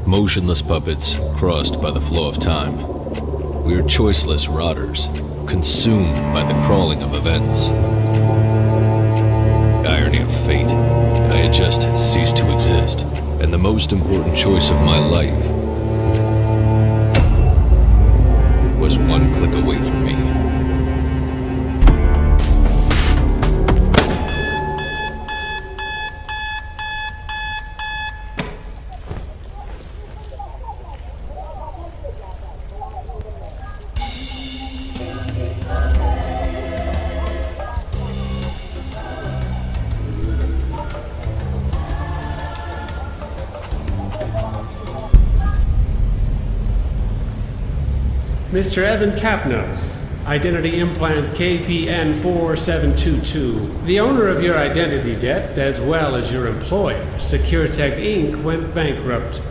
Motionless puppets crossed by the flow of time. We are choiceless rotters, consumed by the crawling of events. Irony of fate, I had just ceased to exist, and the most important choice of my life was one click away from me. Mr. Evan Capnos, identity implant KPN4722. The owner of your identity debt, as well as your employer, SecureTech Inc., went bankrupt.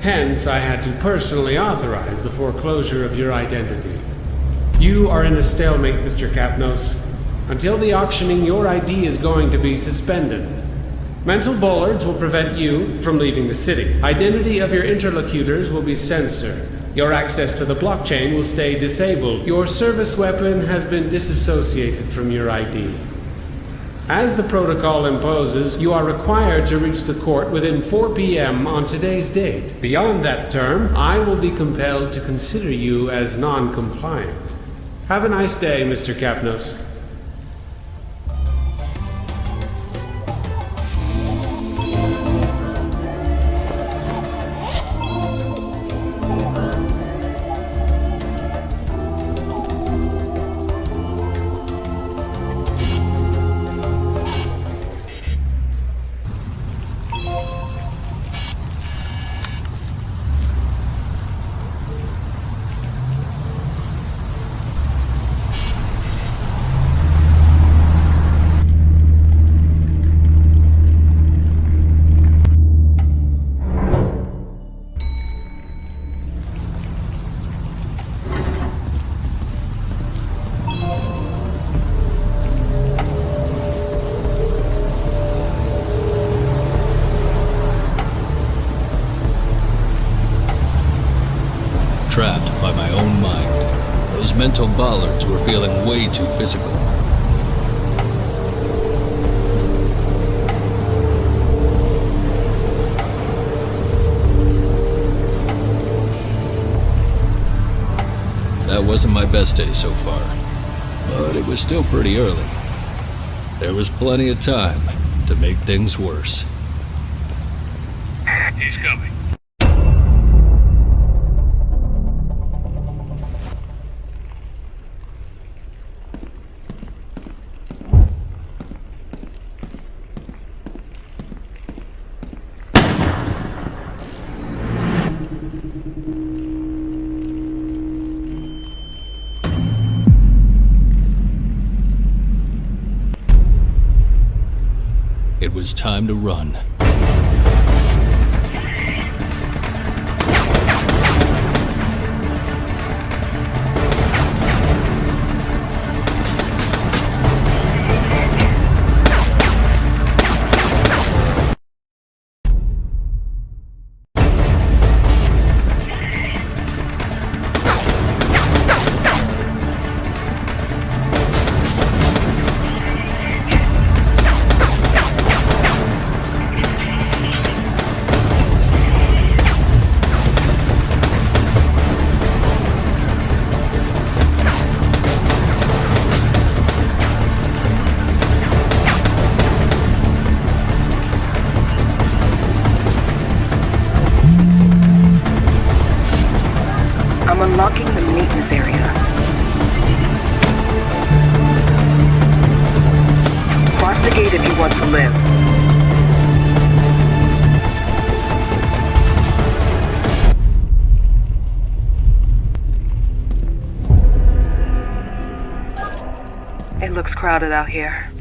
Hence, I had to personally authorize the foreclosure of your identity. You are in a stalemate, Mr. Capnos. Until the auctioning, your ID is going to be suspended. Mental bollards will prevent you from leaving the city. Identity of your interlocutors will be censored. Your access to the blockchain will stay disabled. Your service weapon has been disassociated from your ID. As the protocol imposes, you are required to reach the court within 4 p.m. on today's date. Beyond that term, I will be compelled to consider you as non-compliant. Have a nice day, Mr. Capnos. Trapped by my own mind, those mental bollards were feeling way too physical. That wasn't my best day so far, but it was still pretty early. There was plenty of time to make things worse. He's coming. It was time to run. Unlocking the maintenance area. Cross the gate if you want to live. It looks crowded out here.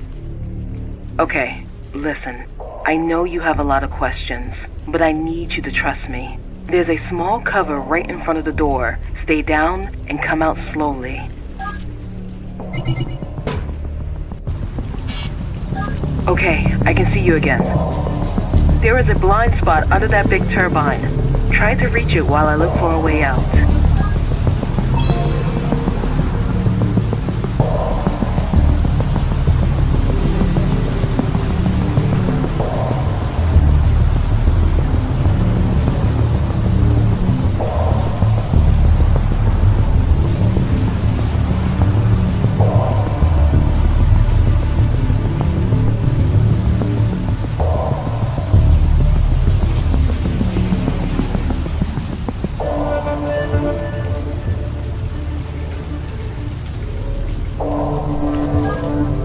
Okay, listen. I know you have a lot of questions, but I need you to trust me. There's a small cover right in front of the door. Stay down and come out slowly. Okay, I can see you again. There is a blind spot under that big turbine. Try to reach it while I look for a way out.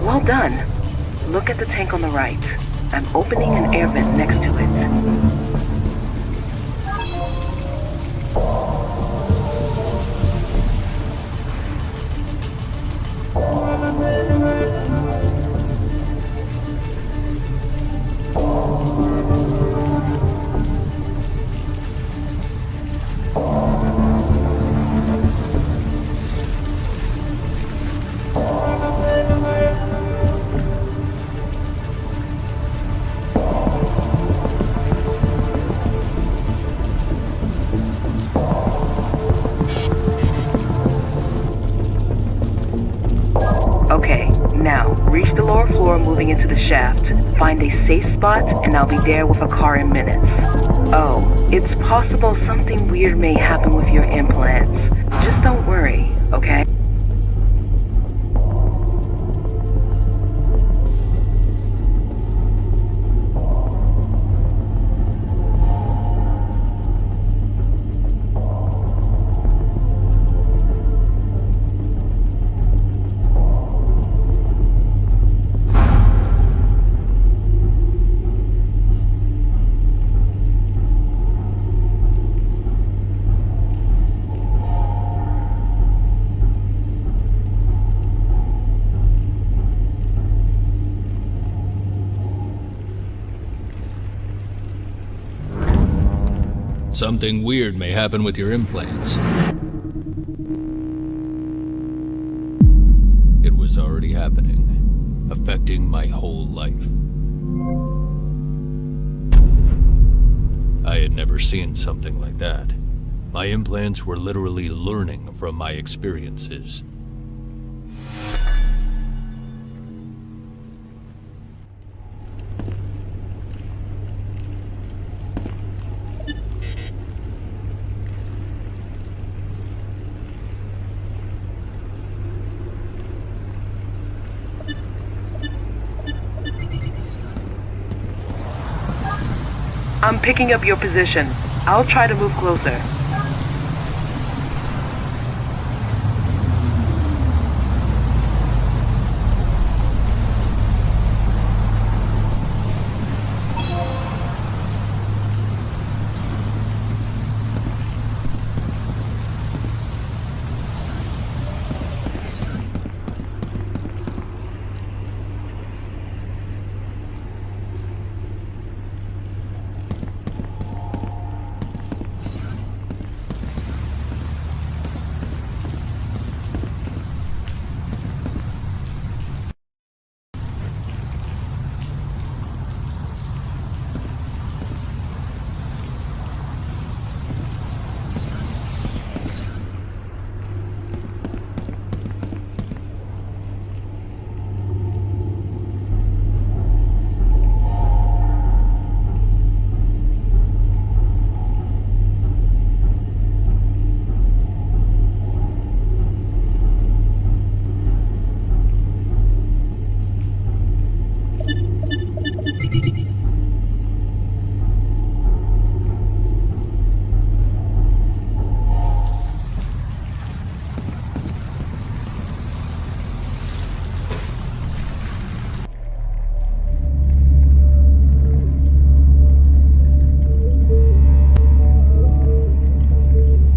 Well done. Look at the tank on the right. I'm opening an air vent next to it. Okay, now, reach the lower floor moving into the shaft. Find a safe spot, and I'll be there with a car in minutes. Oh, it's possible something weird may happen with your implants. Just don't worry, okay? Something weird may happen with your implants. It was already happening, affecting my whole life. I had never seen something like that. My implants were literally learning from my experiences. I'm picking up your position. I'll try to move closer.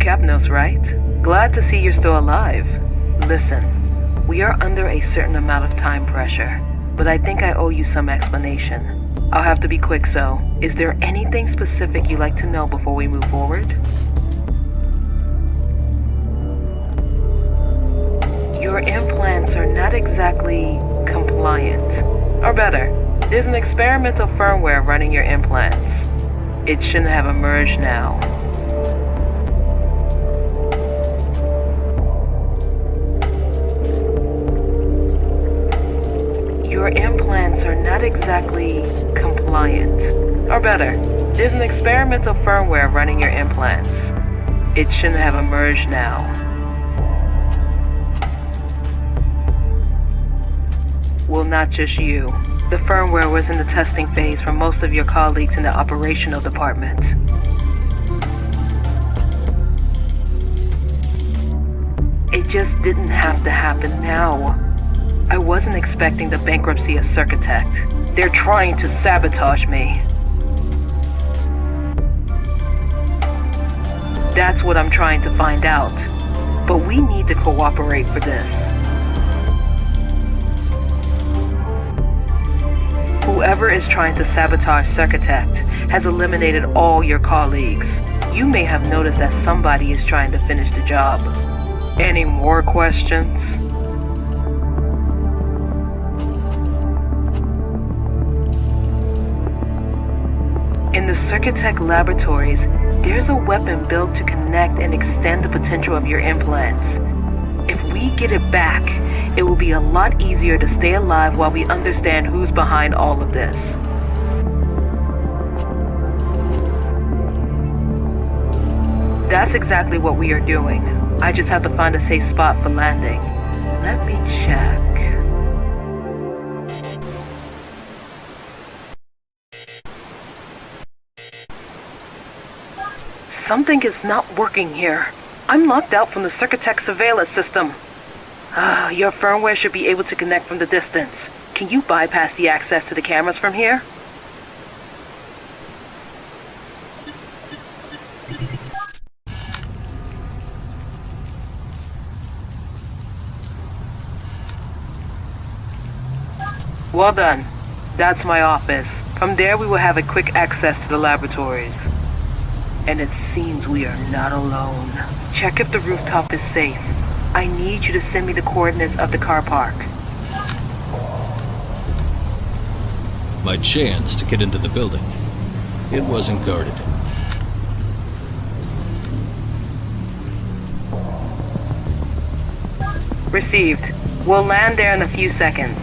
HYPNO's right. Glad to see you're still alive. Listen, we are under a certain amount of time pressure, but I think I owe you some explanation. I'll have to be quick, so is there anything specific you'd like to know before we move forward? Your implants are not exactly compliant. Or better, there's an experimental firmware running your implants. It shouldn't have emerged now. Your implants are not exactly compliant. Or better, there's an experimental firmware running your implants. It shouldn't have emerged now. Well, not just you. The firmware was in the testing phase for most of your colleagues in the operational department. It just didn't have to happen now. I wasn't expecting the bankruptcy of Circotect. They're trying to sabotage me. That's what I'm trying to find out. But we need to cooperate for this. Whoever is trying to sabotage Circotect has eliminated all your colleagues. You may have noticed that somebody is trying to finish the job. Any more questions? In the Circotech laboratories, there's a weapon built to connect and extend the potential of your implants. If we get it back, it will be a lot easier to stay alive while we understand who's behind all of this. That's exactly what we are doing. I just have to find a safe spot for landing. Let me check. Something is not working here. I'm locked out from the Circotech surveillance system. Your firmware should be able to connect from the distance. Can you bypass the access to the cameras from here? Well done. That's my office. From there we will have a quick access to the laboratories. And it seems we are not alone. Check if the rooftop is safe. I need you to send me the coordinates of the car park. My chance to get into the building. It wasn't guarded. Received. We'll land there in a few seconds.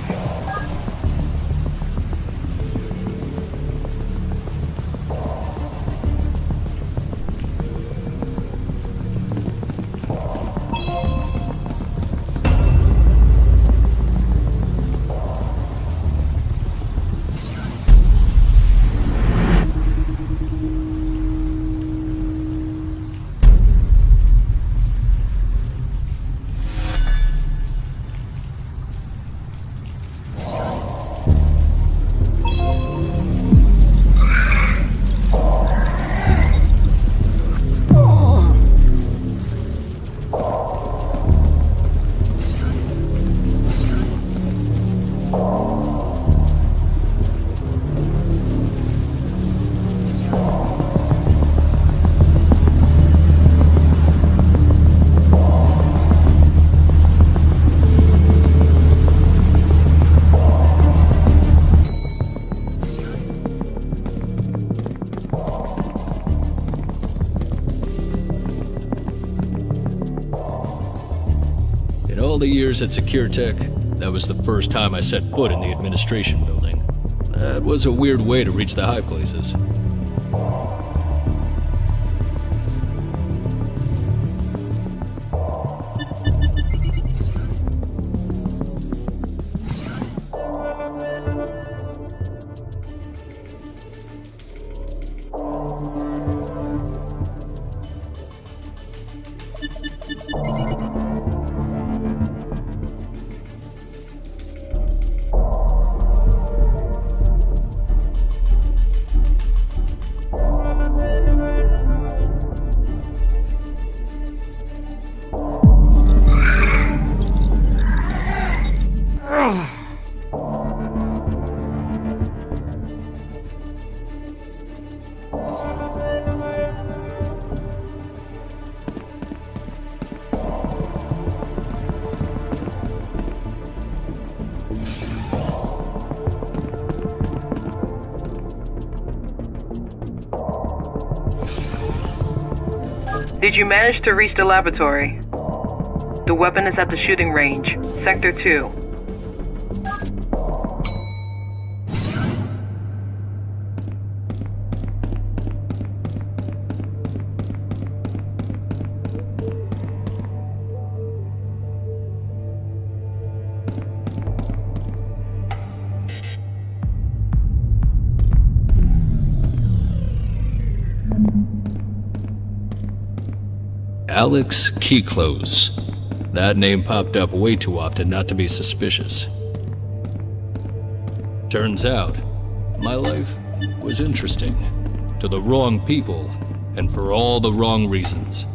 All the years at SecureTech, that was the first time I set foot in the administration building. That was a weird way to reach the high places. Did you manage to reach the laboratory? The weapon is at the shooting range, Sector 2. Alex Keyclose. That name popped up way too often not to be suspicious. Turns out, my life was interesting. To the wrong people, and for all the wrong reasons.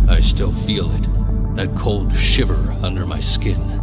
I still feel it, that cold shiver under my skin.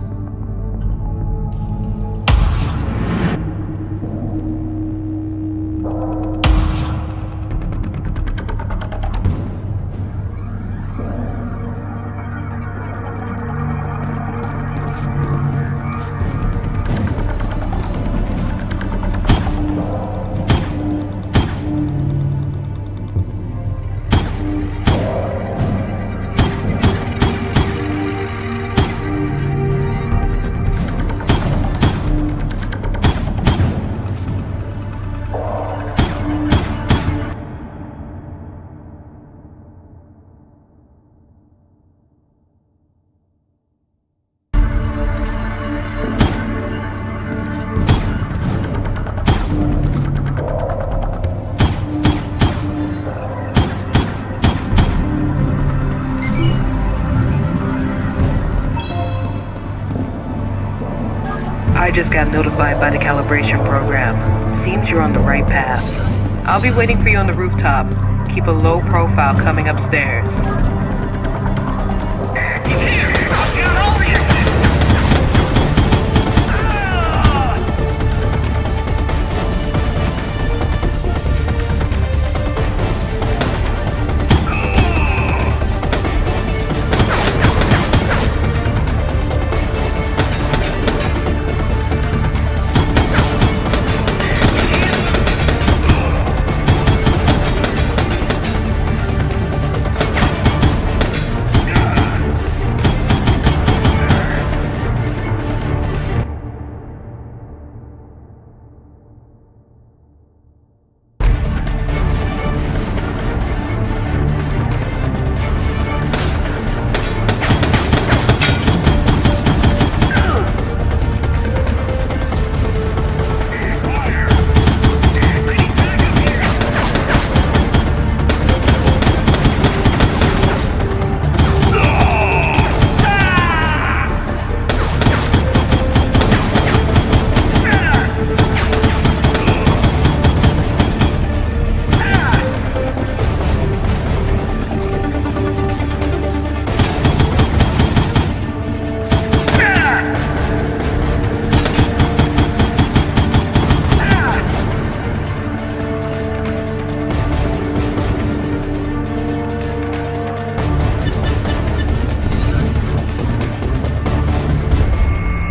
I just got notified by the calibration program. Seems you're on the right path. I'll be waiting for you on the rooftop. Keep a low profile coming upstairs. He's here! Knock down all the exits!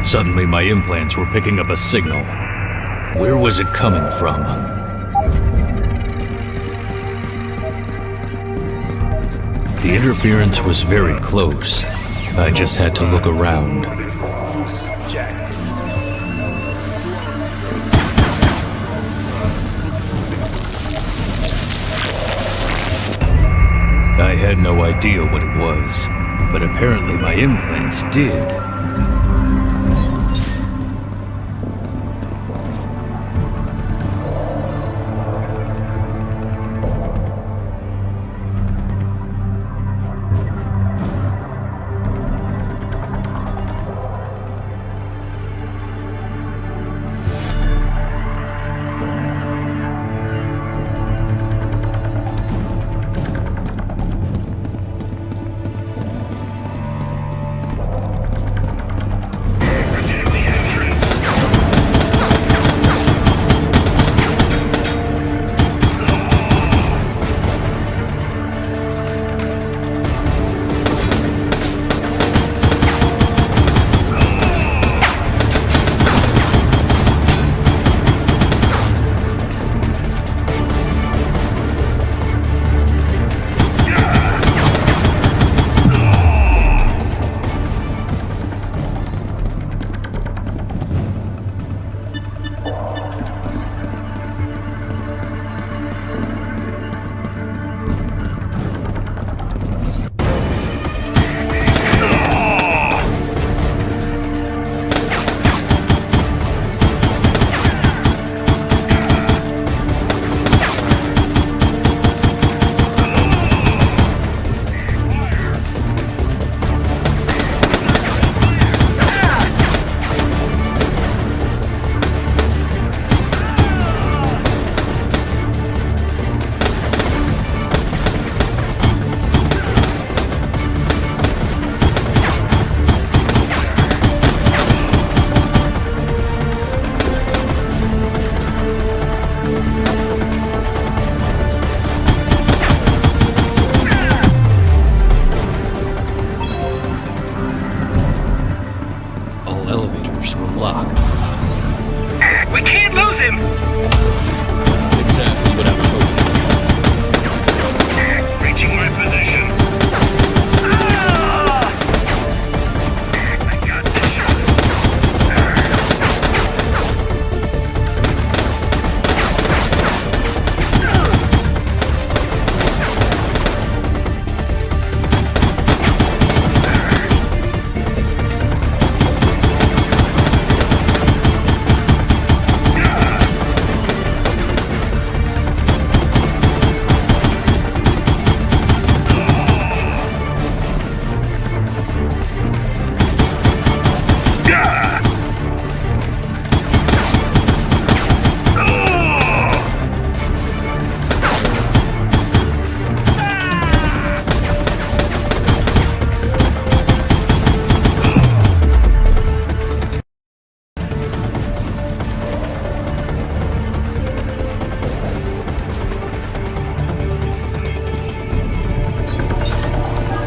Suddenly my implants were picking up a signal. Where was it coming from? The interference was very close. I just had to look around. I had no idea what it was, but apparently my implants did. elevators were locked. We can't lose him! Exactly what I was hoping. Reaching my position. Ah! I got this shot.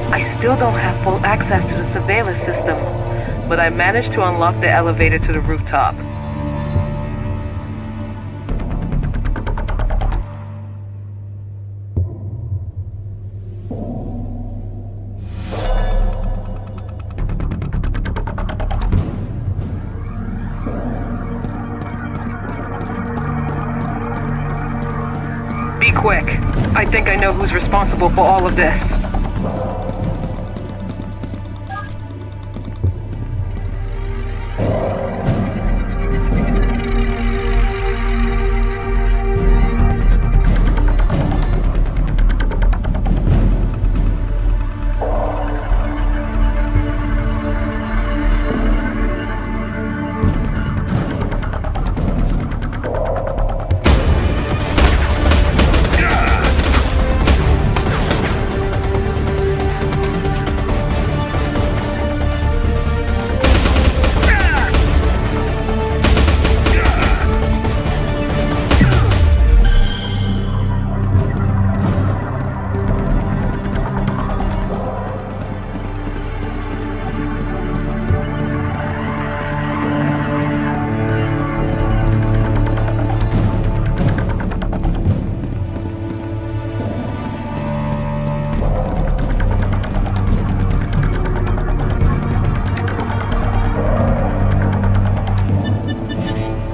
I still don't have full access to the surveillance system, but I managed to unlock the elevator to the rooftop. Be quick. I think I know who's responsible for all of this.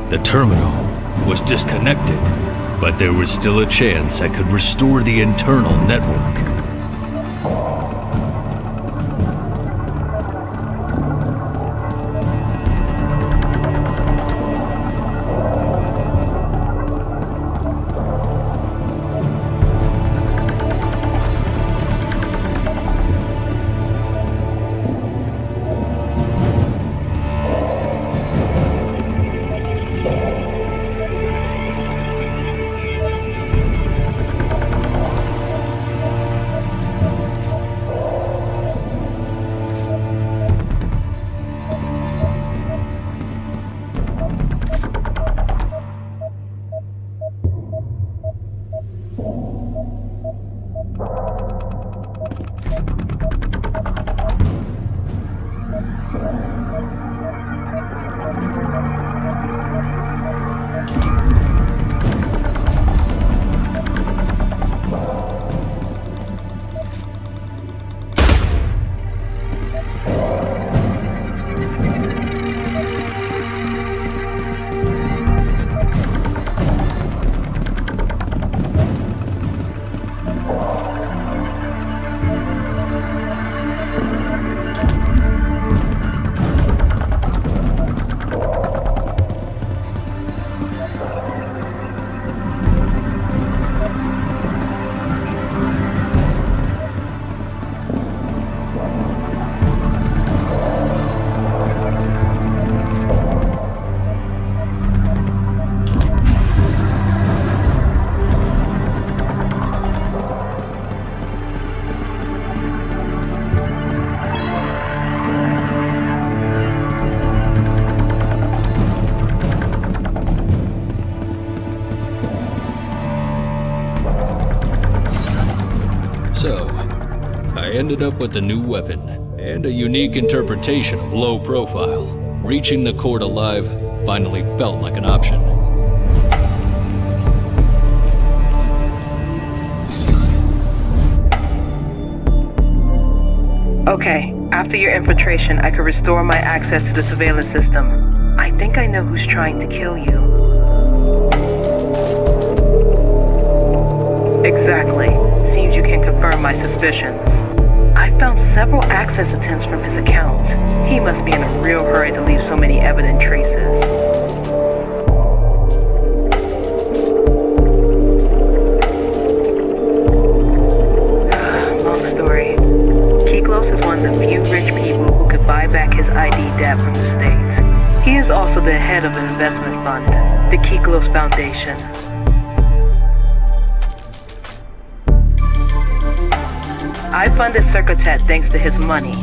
The terminal was disconnected, but there was still a chance I could restore the internal network. So, I ended up with a new weapon and a unique interpretation of low profile. reaching the court alive finally felt like an option. Okay, after your infiltration, I could restore my access to the surveillance system. I think I know who's trying to kill you. Exactly. Seems you can confirm my suspicions. I found several access attempts from his account. He must be in a real hurry to leave so many evident traces. Long story. Foreclosed is one of the few rich people who could buy back his ID debt from the state. He is also the head of an investment fund, the Foreclosed Foundation. I funded Circuitet thanks to his money,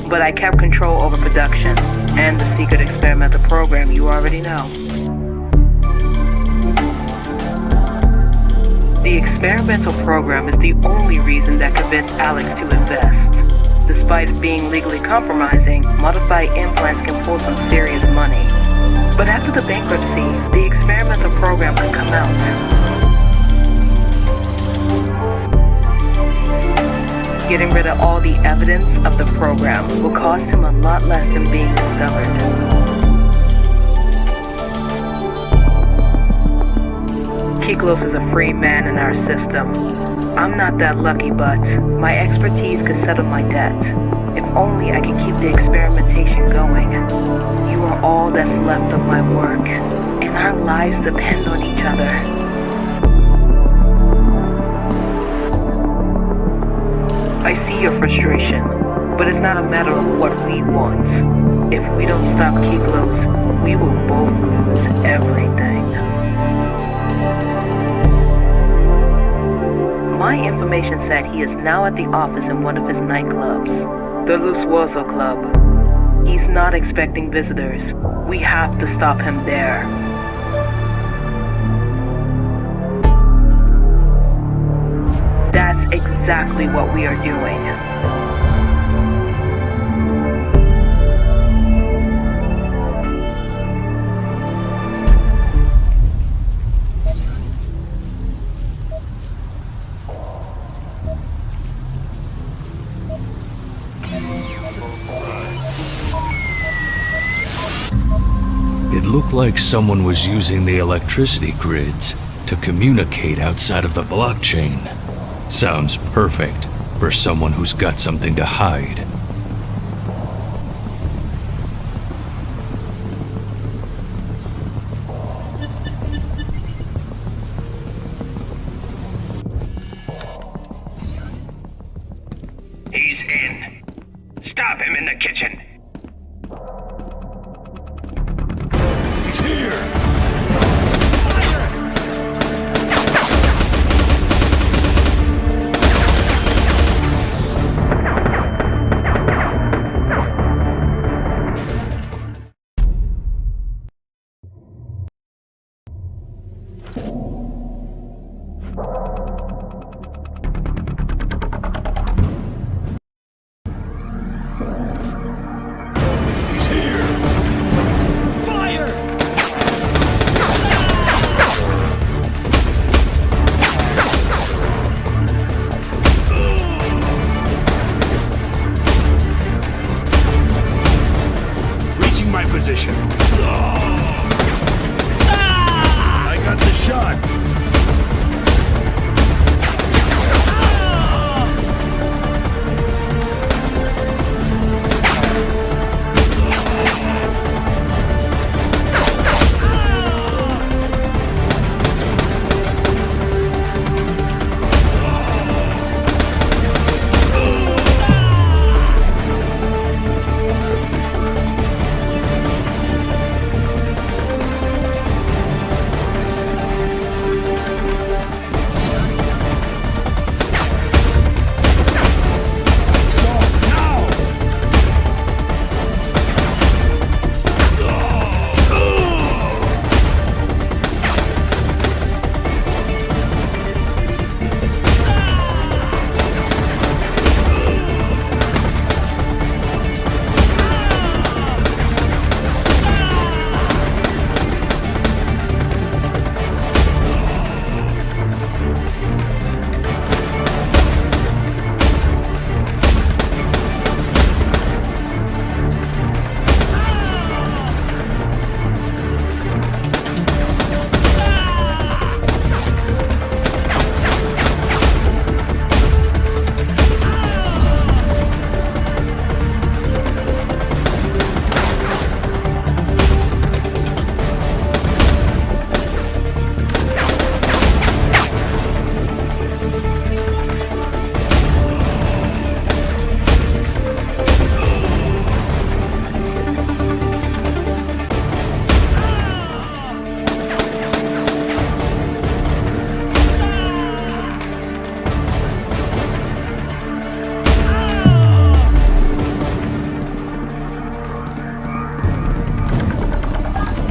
but I kept control over production and the secret experimental program you already know. The experimental program is the only reason that convinced Alex to invest. Despite it being legally compromising, modified implants can pull some serious money. But after the bankruptcy, the experimental program could come out. Getting rid of all the evidence of the program will cost him a lot less than being discovered. Foreclosed is a free man in our system. I'm not that lucky, but my expertise could settle my debt. If only I can keep the experimentation going. You are all that's left of my work, and our lives depend on each other. I see your frustration, but it's not a matter of what we want. If we don't stop Foreclosed, we will both lose everything. My information said he is now at the office in one of his nightclubs, the Lusuoso Club. He's not expecting visitors. We have to stop him there. That's exactly what we are doing. It looked like someone was using the electricity grids to communicate outside of the blockchain. Sounds perfect for someone who's got something to hide. He's in. Stop him in the kitchen. He's here. He's here. Fire! Reaching my position. I got the shot.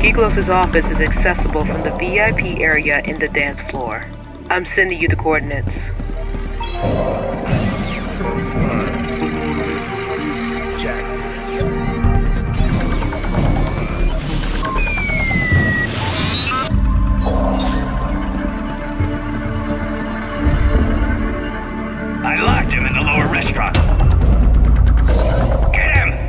Keglos' office is accessible from the VIP area in the dance floor. I'm sending you the coordinates. Jack. I locked him in the lower restaurant. Get him!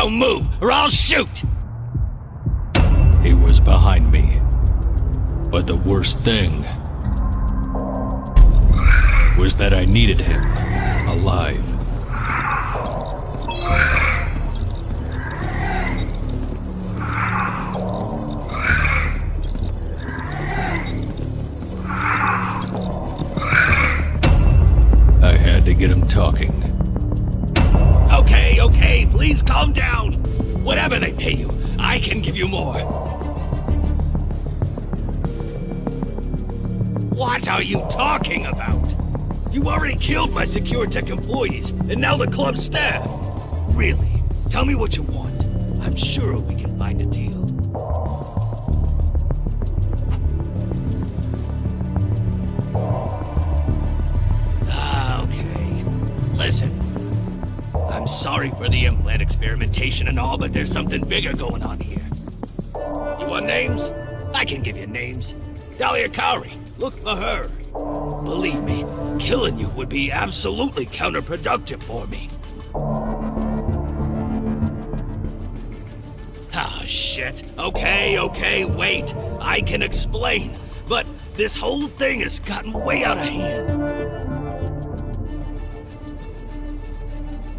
Now move, or I'll shoot! He was behind me. But the worst thing was that I needed him alive. I had to get him talking. Okay, please calm down. Whatever they pay you, I can give you more. What are you talking about? You already killed my SecureTech employees, and now the club's staff. Really? Tell me what you want. I'm sure we can find a deal. Okay. Listen. I'm sorry for the implant experimentation and all, but there's something bigger going on here. You want names? I can give you names. Dahlia Cowrie. Look for her. Believe me, killing you would be absolutely counterproductive for me. Ah, shit. Okay, wait. I can explain. But this whole thing has gotten way out of hand.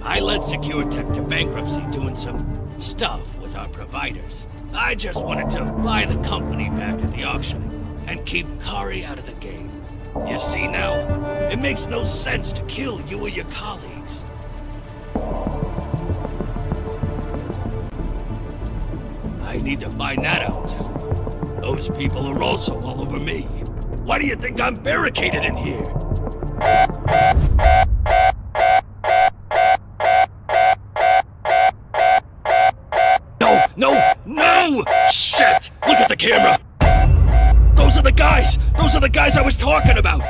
I led SecureTech to bankruptcy doing some stuff with our providers. I just wanted to buy the company back at the auction and keep Kari out of the game. You see now, it makes no sense to kill you or your colleagues. I need to find that out too. Those people are also all over me. Why do you think I'm barricaded in here? No! Shit! Look at the camera! Those are the guys! Those are the guys I was talking about!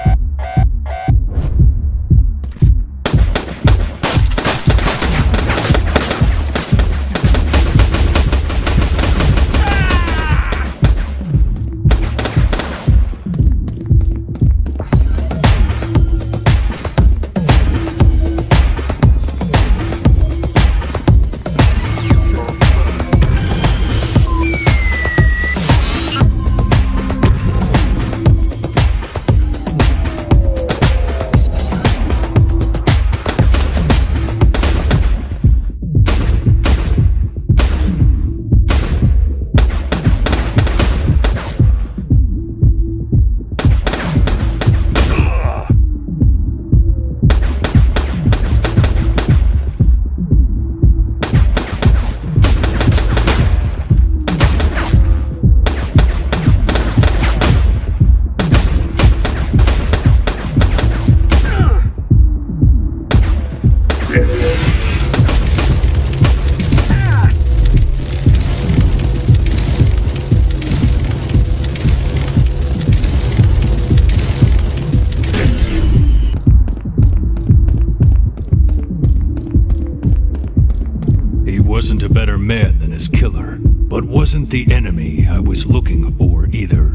Wasn't a better man than his killer, but wasn't the enemy I was looking for either.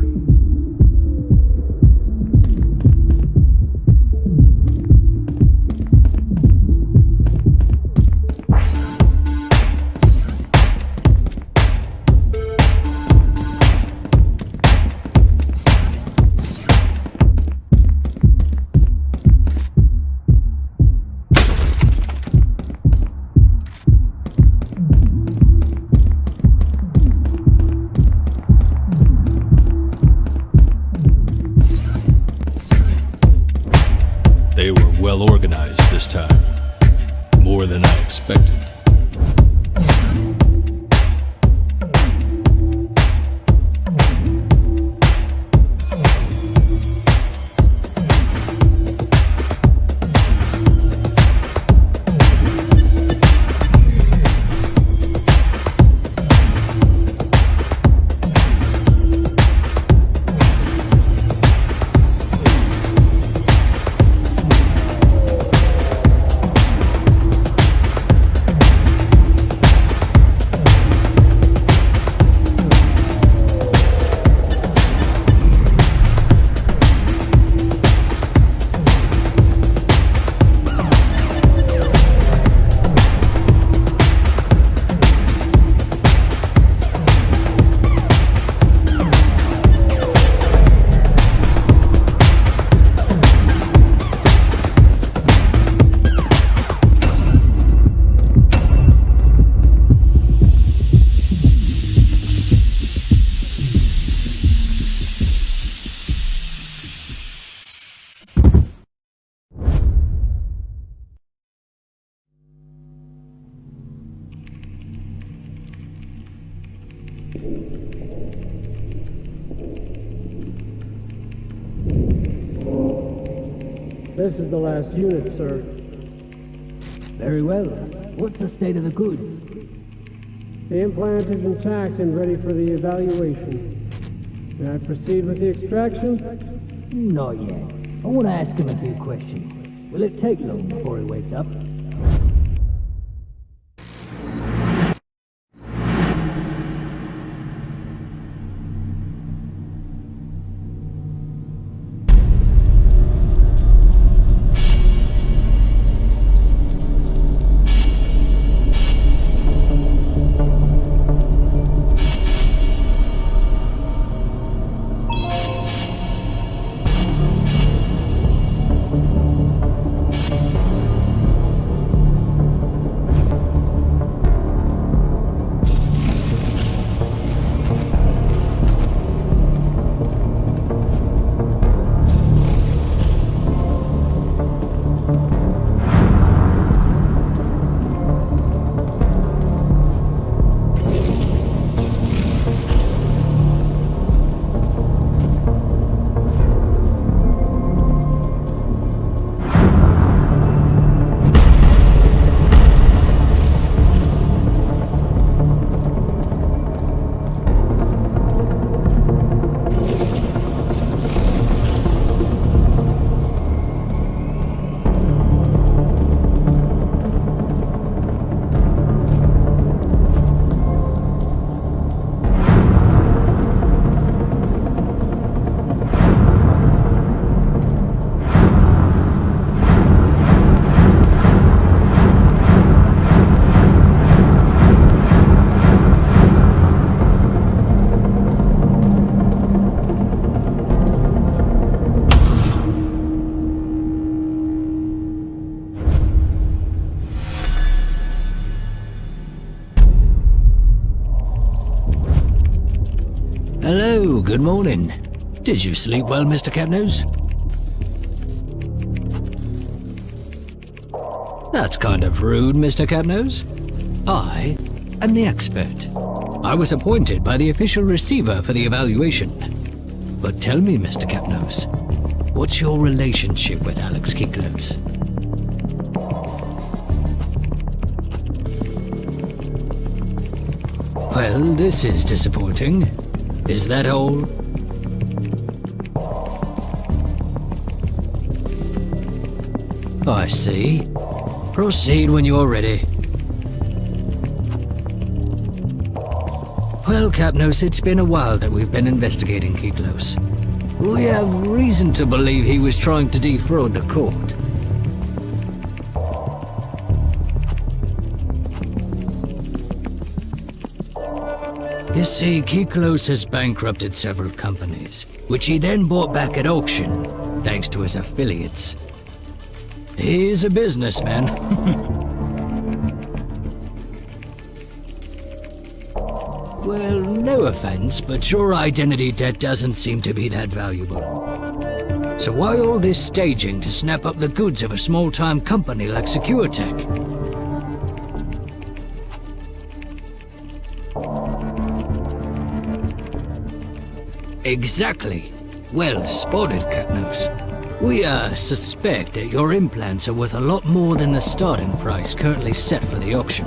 They were well organized this time, more than I expected. This is the last unit, sir. Very well. What's the state of the goods? The implant is intact and ready for the evaluation. May I proceed with the extraction? Not yet. I want to ask him a few questions. Will it take long before he wakes up? Hello, good morning. Did you sleep well, Mr. Catnose? That's kind of rude, Mr. Catnose. I am the expert. I was appointed by the official receiver for the evaluation. But tell me, Mr. Catnose, what's your relationship with Alex Kiklos? Well, this is disappointing. Is that all? I see. Proceed when you're ready. Well, Capnos, it's been a while that we've been investigating Kiklos. We have reason to believe he was trying to defraud the court. You see, Kiklos has bankrupted several companies, which he then bought back at auction, thanks to his affiliates. He's a businessman. Well, no offense, but your identity debt doesn't seem to be that valuable. So why all this staging to snap up the goods of a small-time company like SecureTech? Exactly. Well spotted, Catnose. We suspect that your implants are worth a lot more than the starting price currently set for the auction.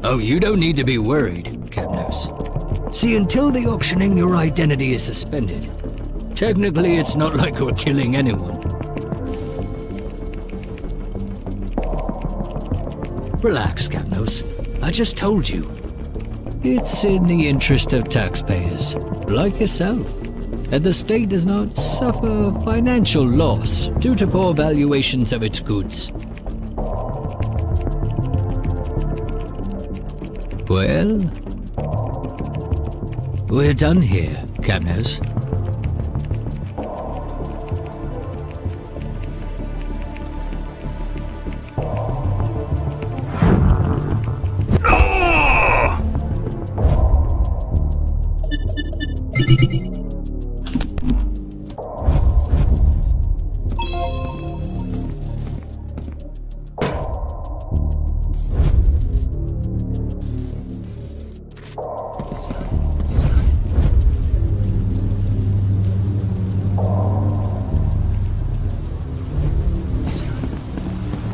Oh, you don't need to be worried, Catnose. See, until the auctioning, your identity is suspended. Technically, it's not like we're killing anyone. Relax, Catnose. I just told you. It's in the interest of taxpayers, like yourself, that the state does not suffer financial loss due to poor valuations of its goods. Well, we're done here, Capnos.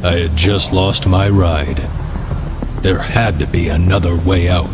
I had just lost my ride. There had to be another way out.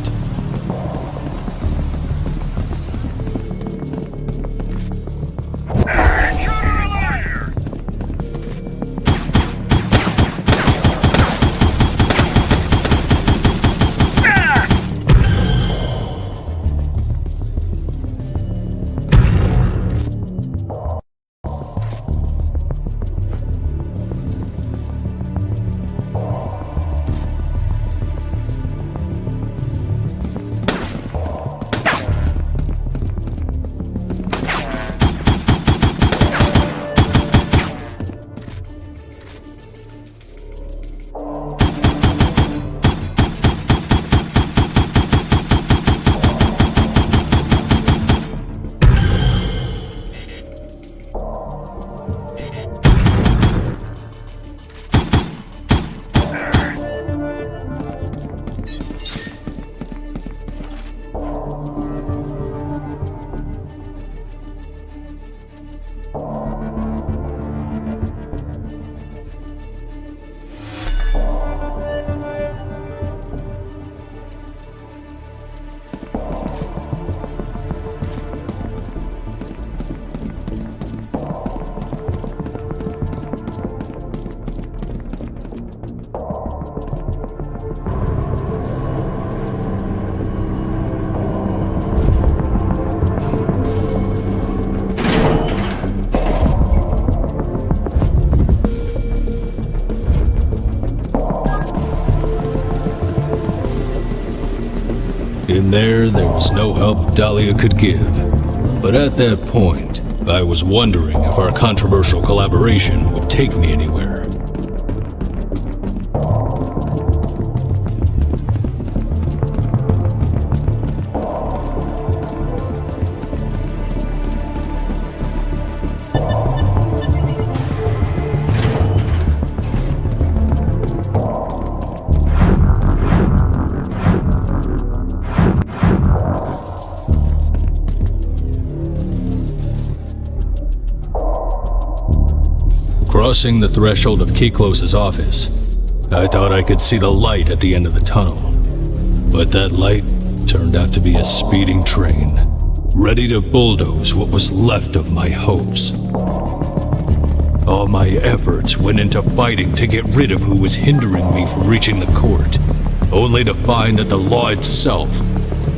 In there was no help Dahlia could give. But at that point, I was wondering if our controversial collaboration would take me anywhere. Crossing the threshold of Foreclosed's office, I thought I could see the light at the end of the tunnel. But that light turned out to be a speeding train, ready to bulldoze what was left of my hopes. All my efforts went into fighting to get rid of who was hindering me from reaching the court, only to find that the law itself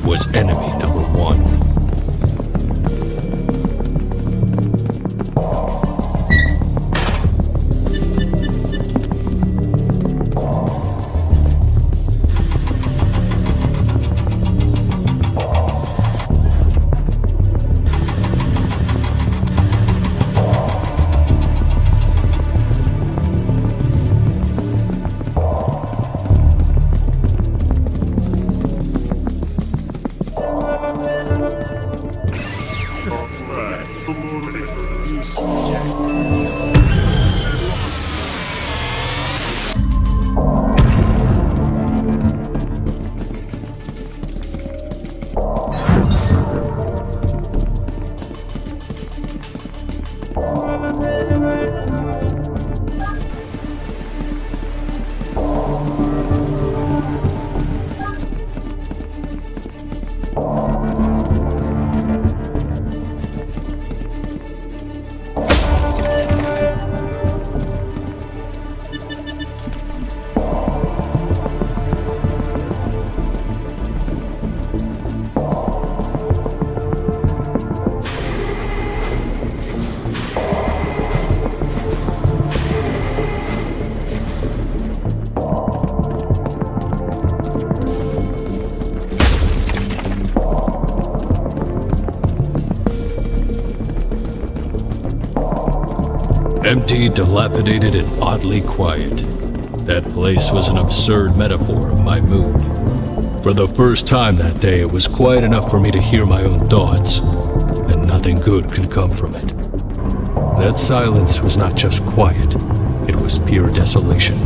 was enemy number one. Empty, dilapidated, and oddly quiet. That place was an absurd metaphor of my mood. For the first time that day, it was quiet enough for me to hear my own thoughts, and nothing good could come from it. That silence was not just quiet, it was pure desolation.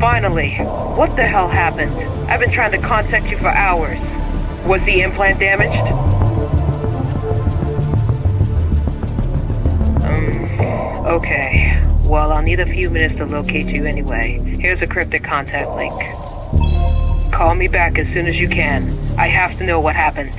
Finally. What the hell happened? I've been trying to contact you for hours. Was the implant damaged? Okay. Well, I'll need a few minutes to locate you anyway. Here's a cryptic contact link. Call me back as soon as you can. I have to know what happened.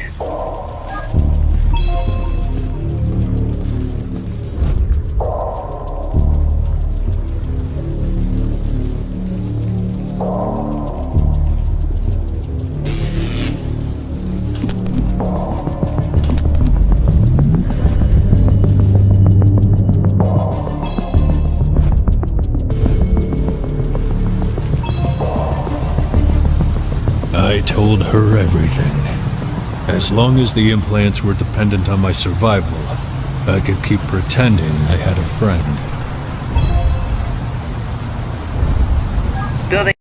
I told her everything. As long as the implants were dependent on my survival, I could keep pretending I had a friend. Building.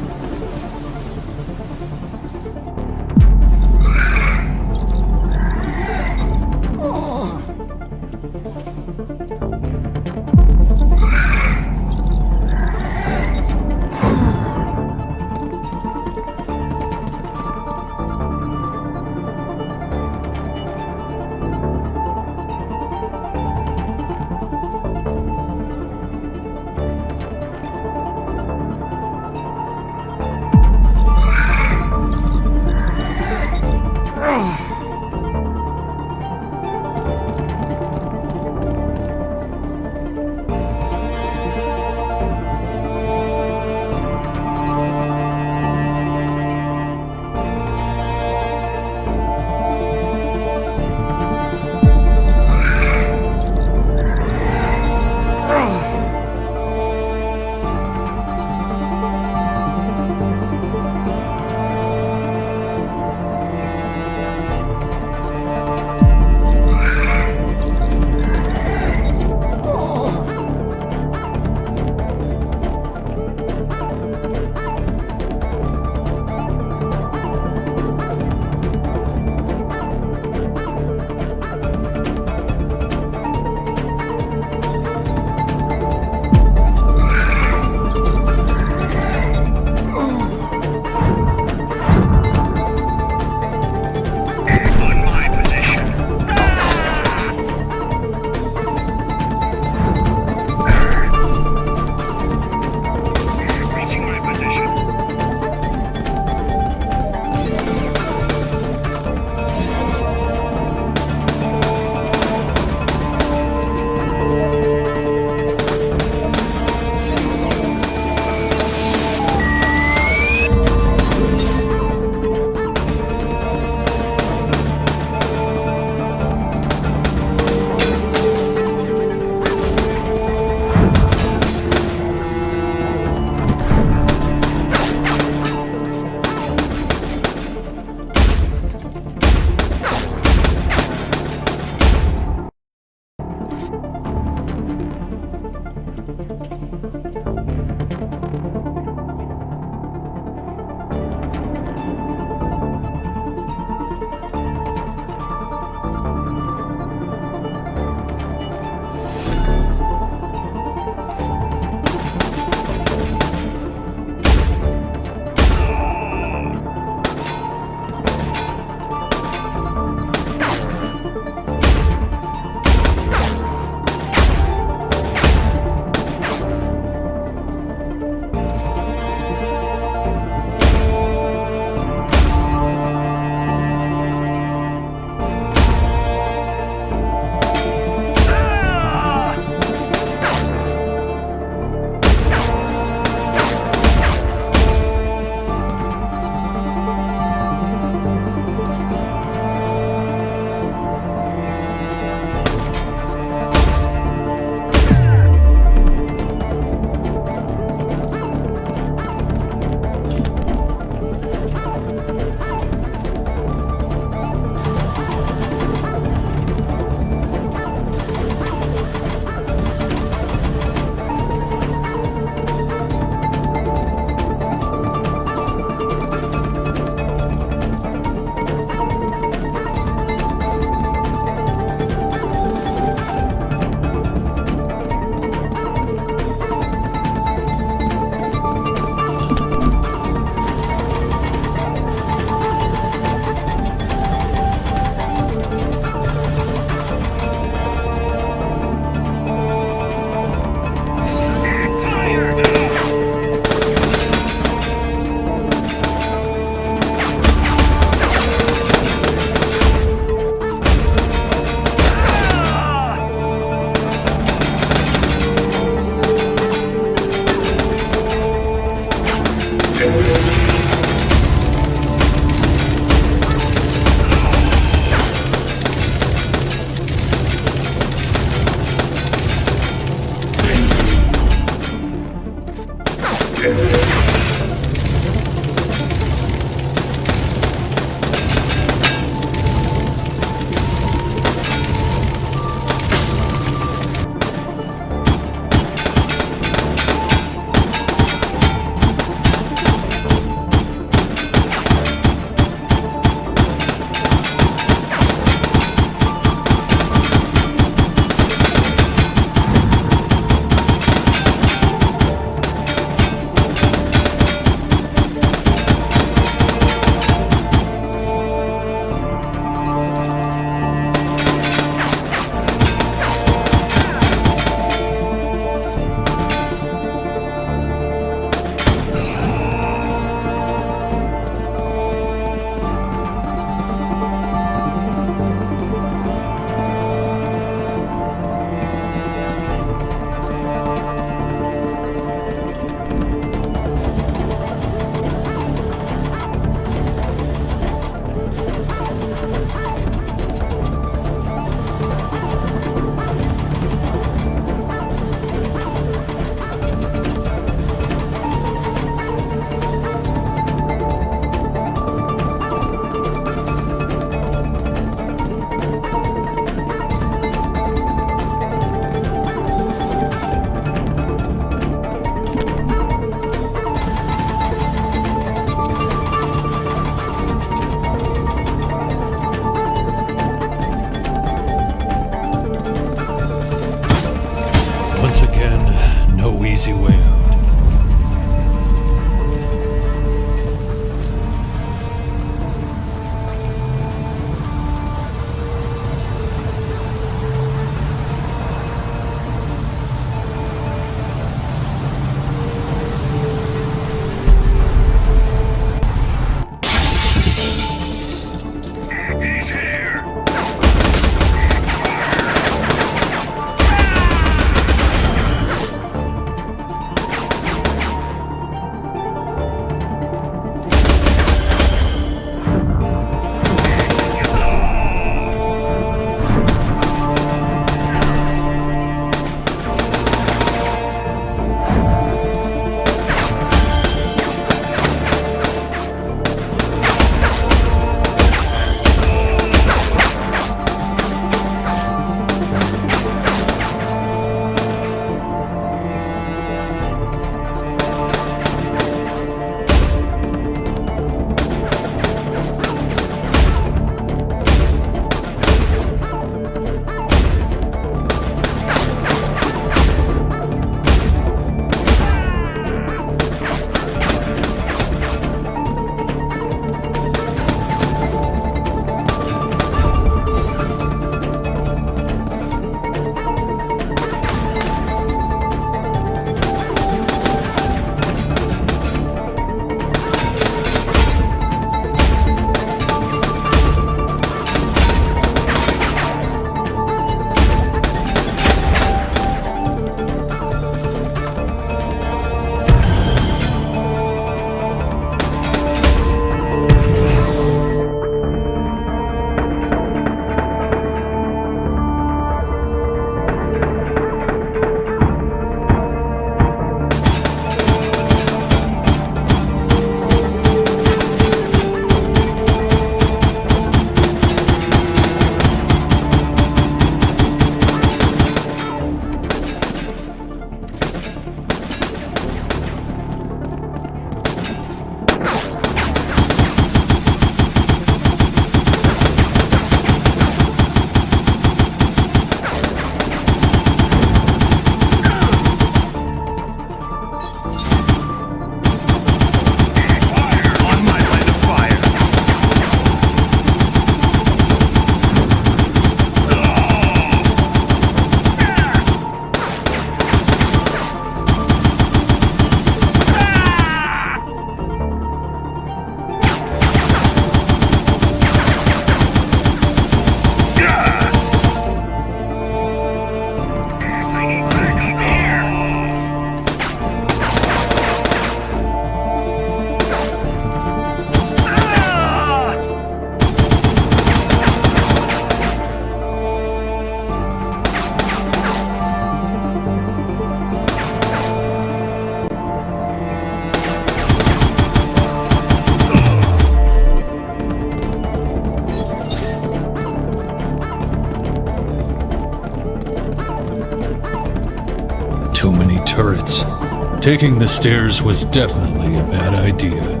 Taking the stairs was definitely a bad idea.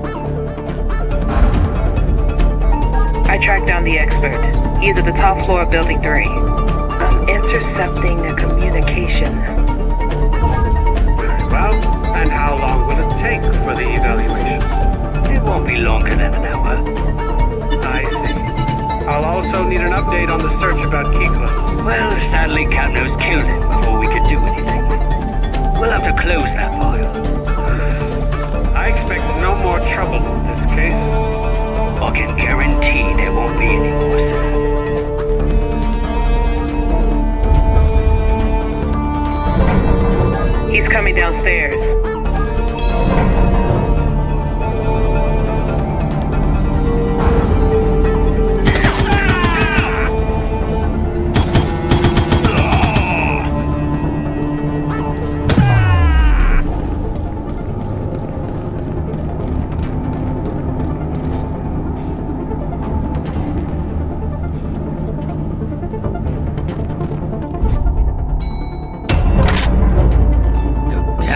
I tracked down the expert. He is at the top floor of Building 3. I'm intercepting a communication. Well, and how long will it take for the evaluation? It won't be longer than an hour. I see. I'll also need an update on the search about Keyclose. Well, sadly, HYPNO's killed him before we could do anything. We'll have to close that file. I expect no more trouble in this case. I can guarantee there won't be any more, sir. He's coming downstairs.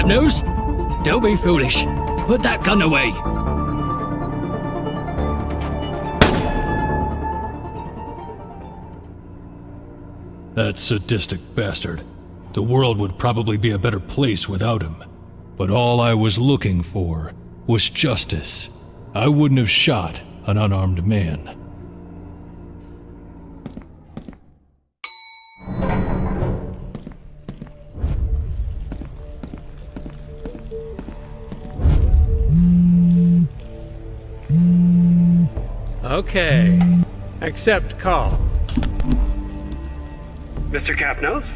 HYPNOs? Don't be foolish. Put that gun away. That sadistic bastard. The world would probably be a better place without him. But all I was looking for was justice. I wouldn't have shot an unarmed man. Okay. Accept call. Mr. Capnos?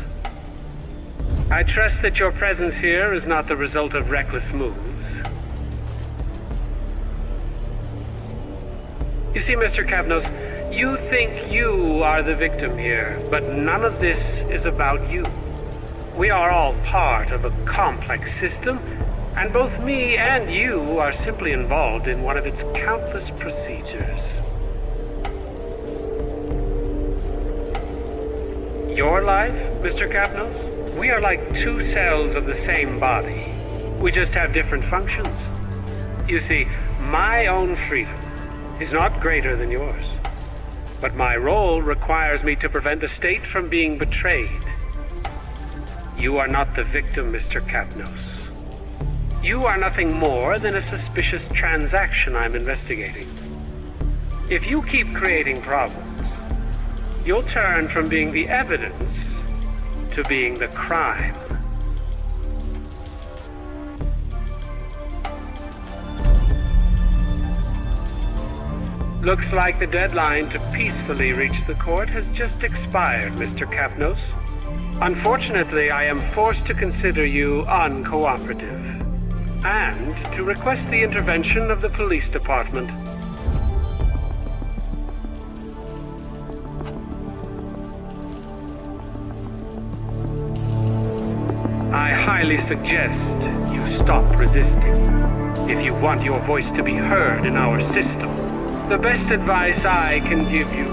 I trust that your presence here is not the result of reckless moves. You see, Mr. Capnos, you think you are the victim here, but none of this is about you. We are all part of a complex system, and both me and you are simply involved in one of its countless procedures. Your life, Mr. Capnos? We are like two cells of the same body. We just have different functions. You see, my own freedom is not greater than yours. But my role requires me to prevent the state from being betrayed. You are not the victim, Mr. Capnos. You are nothing more than a suspicious transaction I'm investigating. If you keep creating problems, you'll turn from being the evidence to being the crime. Looks like the deadline to peacefully reach the court has just expired, Mr. Capnos. Unfortunately, I am forced to consider you uncooperative, and to request the intervention of the police department. I highly suggest you stop resisting. If you want your voice to be heard in our system, the best advice I can give you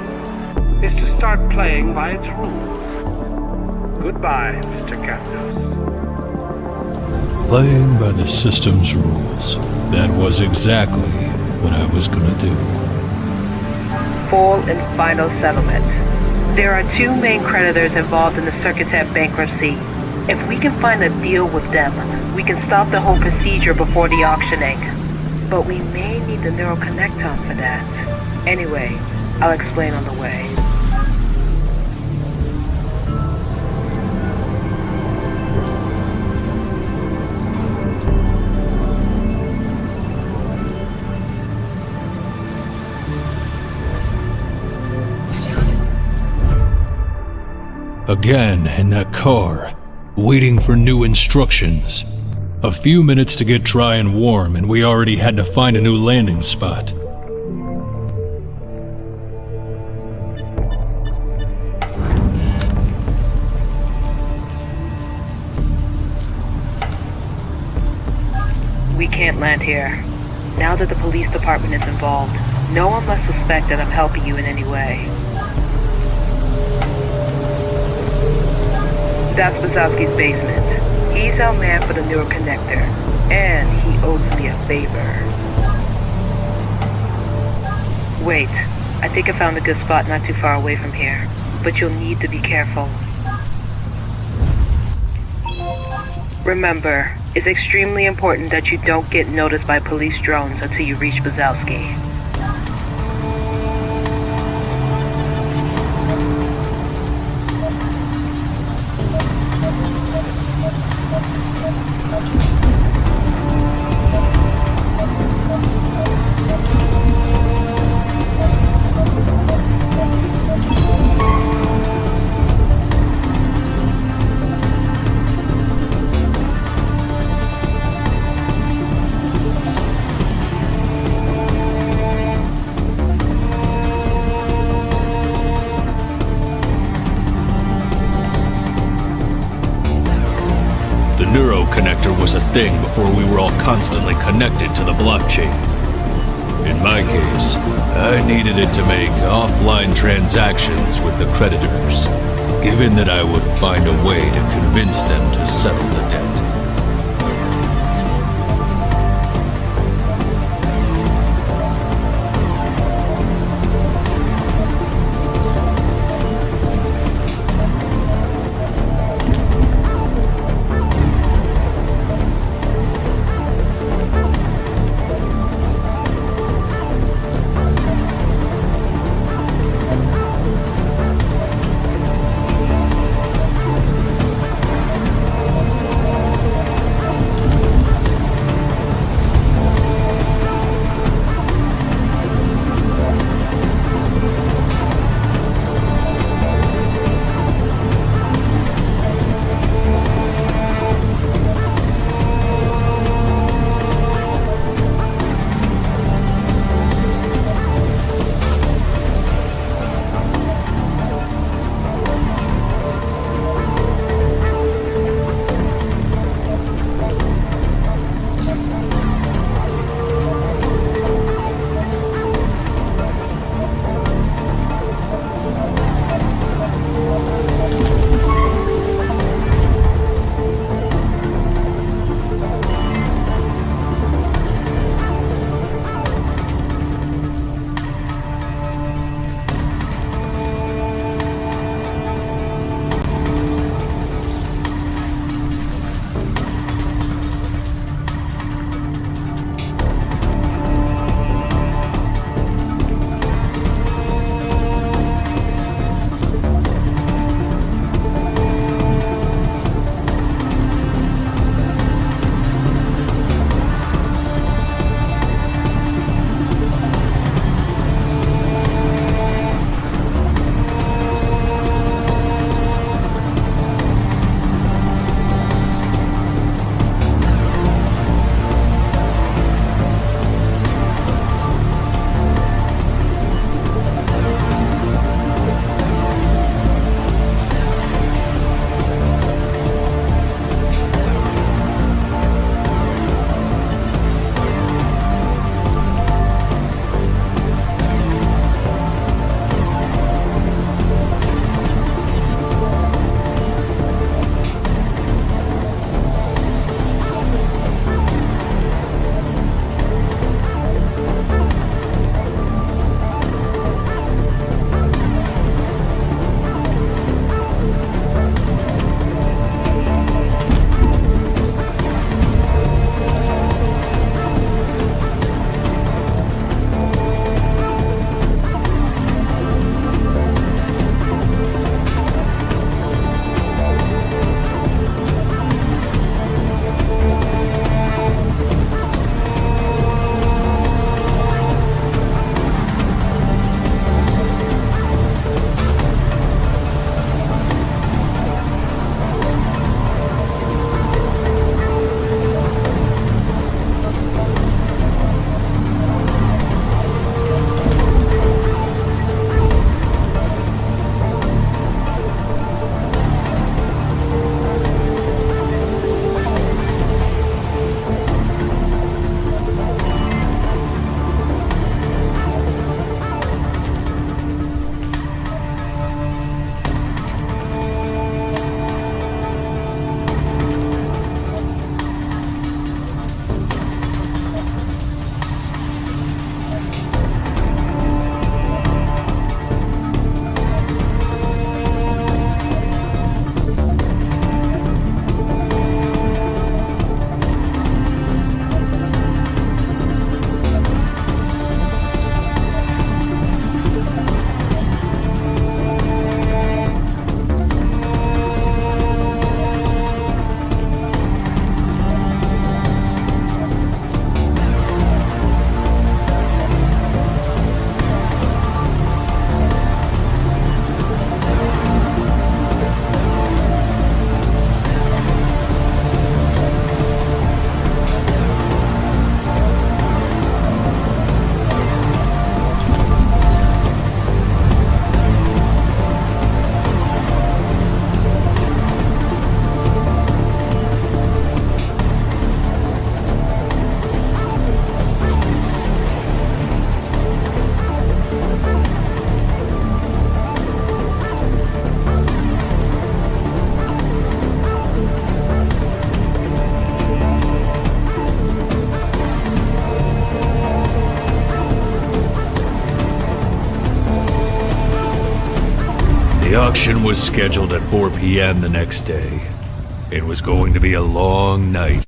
is to start playing by its rules. Goodbye, Mr. Capnos. Playing by the system's rules. That was exactly what I was gonna do. Full and final settlement. There are two main creditors involved in the Circuitec bankruptcy. If we can find a deal with them, we can stop the whole procedure before the auctioning. But we may need the neural connectome for that. Anyway, I'll explain on the way. Again in that car, waiting for new instructions. A few minutes to get dry and warm, and we already had to find a new landing spot. We can't land here. Now that the police department is involved, no one must suspect that I'm helping you in any way. That's Wazowski's basement. He's our man for the neural connector. And he owes me a favor. Wait, I think I found a good spot not too far away from here, but you'll need to be careful. Remember, it's extremely important that you don't get noticed by police drones until you reach Bazowski. Connector was a thing before we were all constantly connected to the blockchain. In my case, I needed it to make offline transactions with the creditors, given that I would find a way to convince them to settle the debt. The auction was scheduled at 4 p.m. the next day. It was going to be a long night.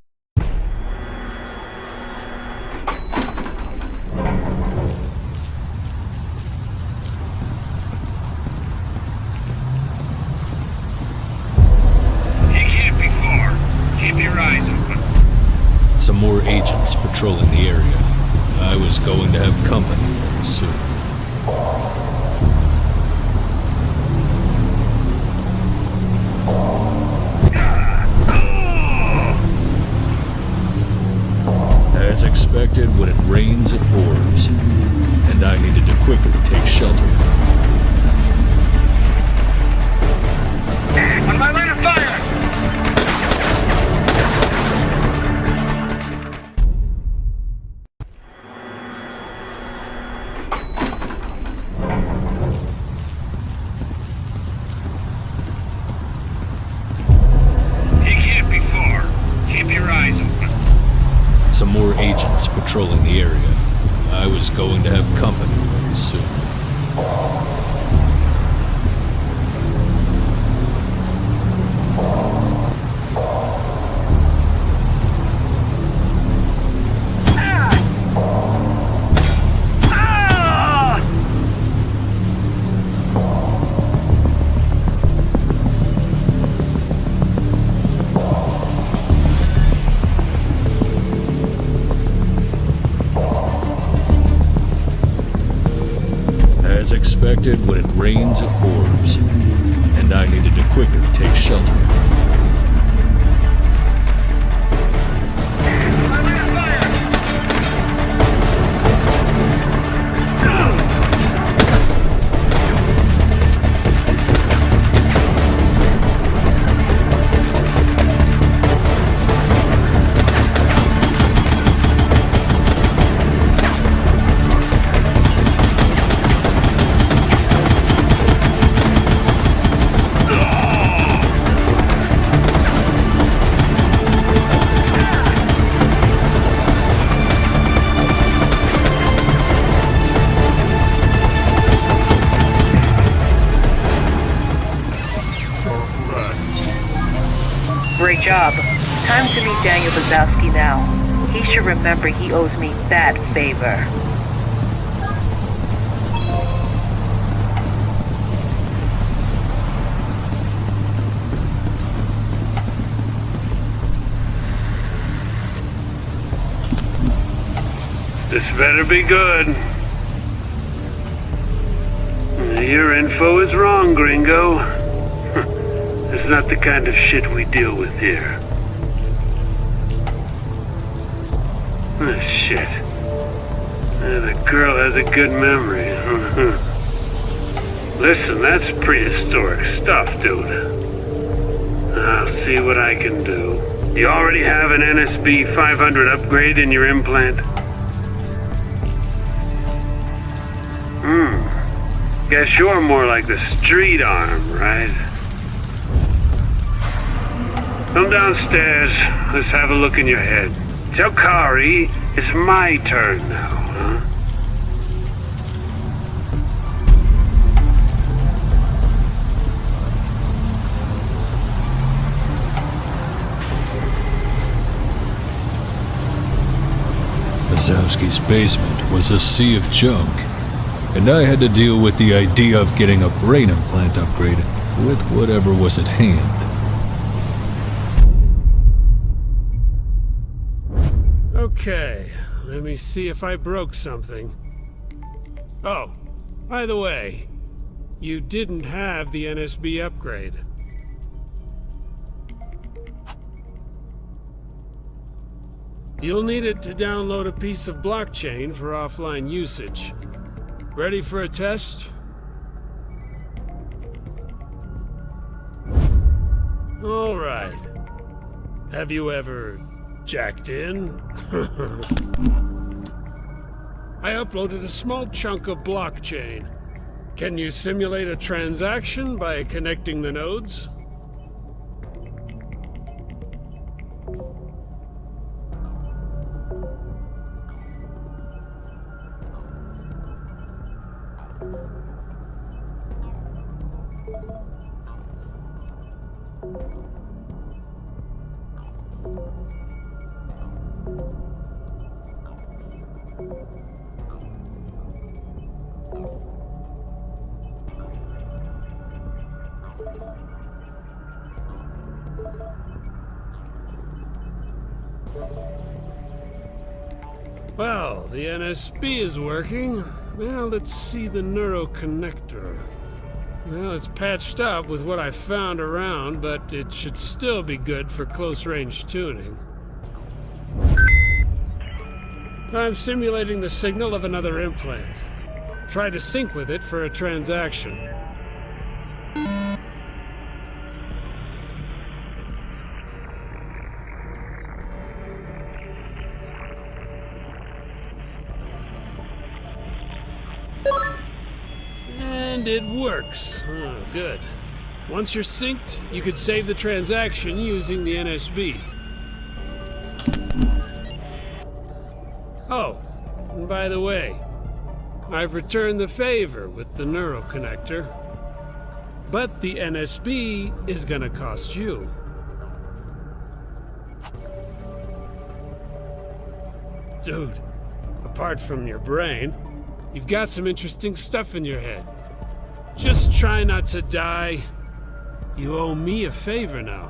It can't be far. Keep your eyes open. Some more agents patrolling the area. I was going to have company soon. As expected, when it rains, it pours, and I needed to quickly take shelter. On my line of fire! It can't be far. Keep your eyes open. Some more agents patrolling the area. I was going to have company soon. As expected, when it rains, it pours, and I needed to quickly take shelter. Great job. Time to meet Daniel Bazowski now. He should remember he owes me that favor. This better be good. Your info is wrong, gringo. It's not the kind of shit we deal with here. Oh, shit. The girl has a good memory. Listen, that's prehistoric stuff, dude. I'll see what I can do. You already have an NSB 500 upgrade in your implant? Guess you're more like the street arm, right? Come downstairs. Let's have a look in your head. Tell Kari it's my turn now, huh? Bazowski's basement was a sea of junk, and I had to deal with the idea of getting a brain implant upgrade with whatever was at hand. Okay, let me see if I broke something. Oh, by the way, you didn't have the NSB upgrade. You'll need it to download a piece of blockchain for offline usage. Ready for a test? All right. Have you ever jacked in? I uploaded a small chunk of blockchain. Can you simulate a transaction by connecting the nodes? Well, the NSB is working. Well, let's see the neuroconnector. Well, it's patched up with what I found around, but it should still be good for close-range tuning. I'm simulating the signal of another implant. Try to sync with it for a transaction. And it works. Oh, good. Once you're synced, you could save the transaction using the NSB. Oh, and by the way, I've returned the favor with the neuroconnector. But the NSB is gonna cost you. Dude, apart from your brain, you've got some interesting stuff in your head. Just try not to die. You owe me a favor now.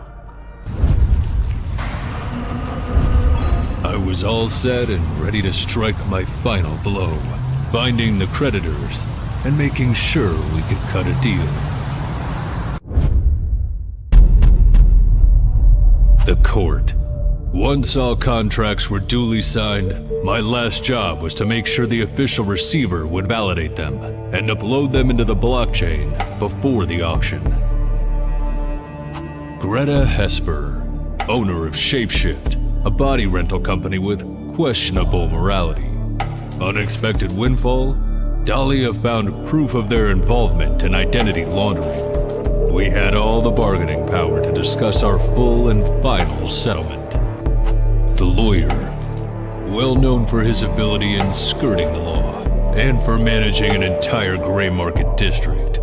I was all set and ready to strike my final blow, finding the creditors and making sure we could cut a deal. The court. Once all contracts were duly signed, my last job was to make sure the official receiver would validate them and upload them into the blockchain before the auction. Greta Hesper, owner of Shapeshift, a body rental company with questionable morality. Unexpected windfall, Dahlia found proof of their involvement in identity laundering. We had all the bargaining power to discuss our full and final settlement. The lawyer, well known for his ability in skirting the law and for managing an entire gray market district.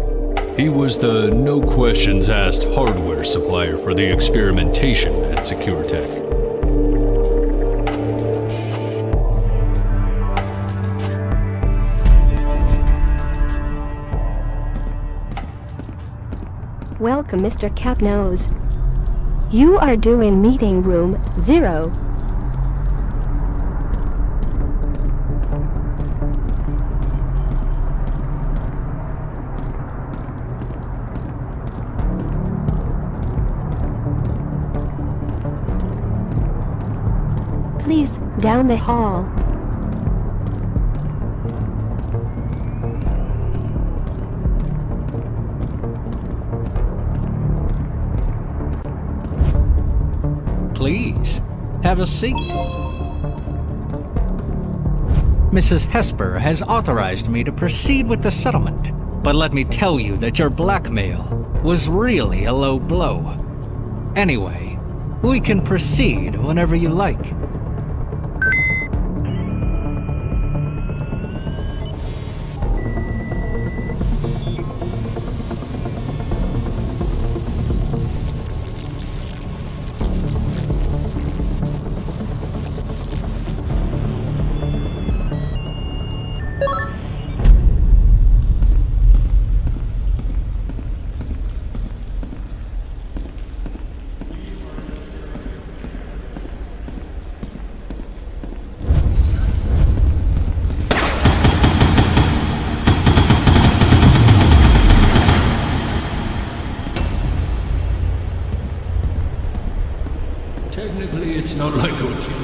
He was the no questions asked hardware supplier for the experimentation at SecureTech. Welcome, Mr. HYPNO. You are due in meeting room 0. Please, down the hall. Please, have a seat. Mrs. Hesper has authorized me to proceed with the settlement, but let me tell you that your blackmail was really a low blow. Anyway, we can proceed whenever you like. Technically, it's not like what you...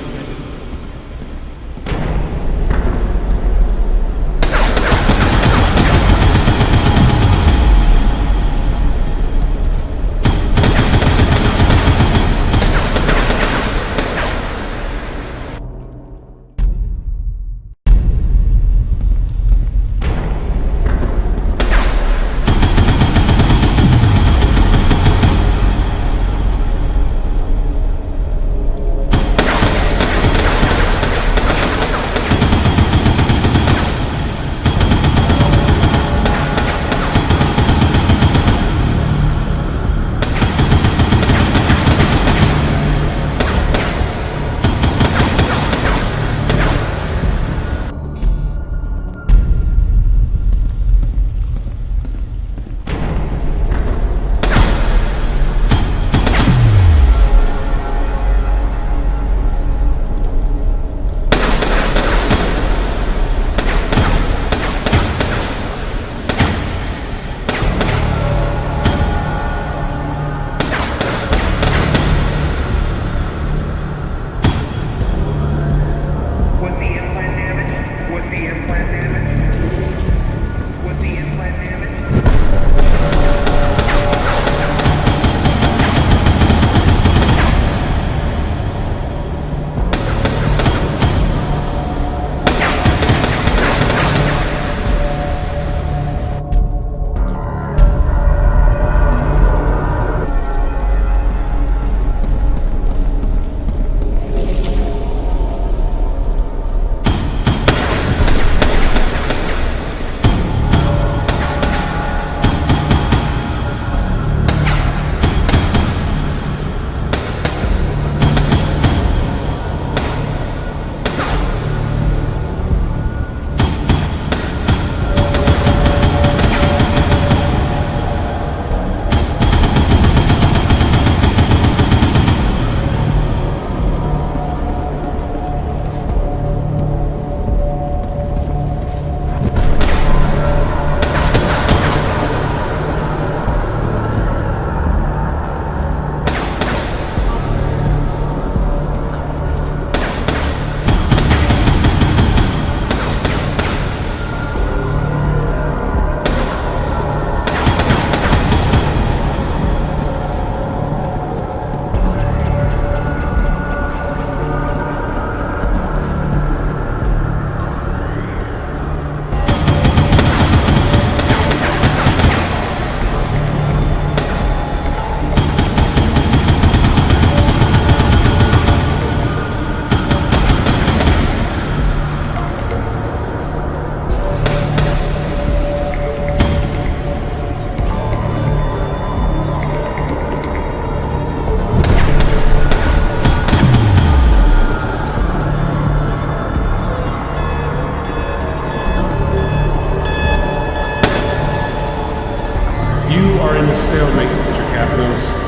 Stalemate, Mr. Capnos.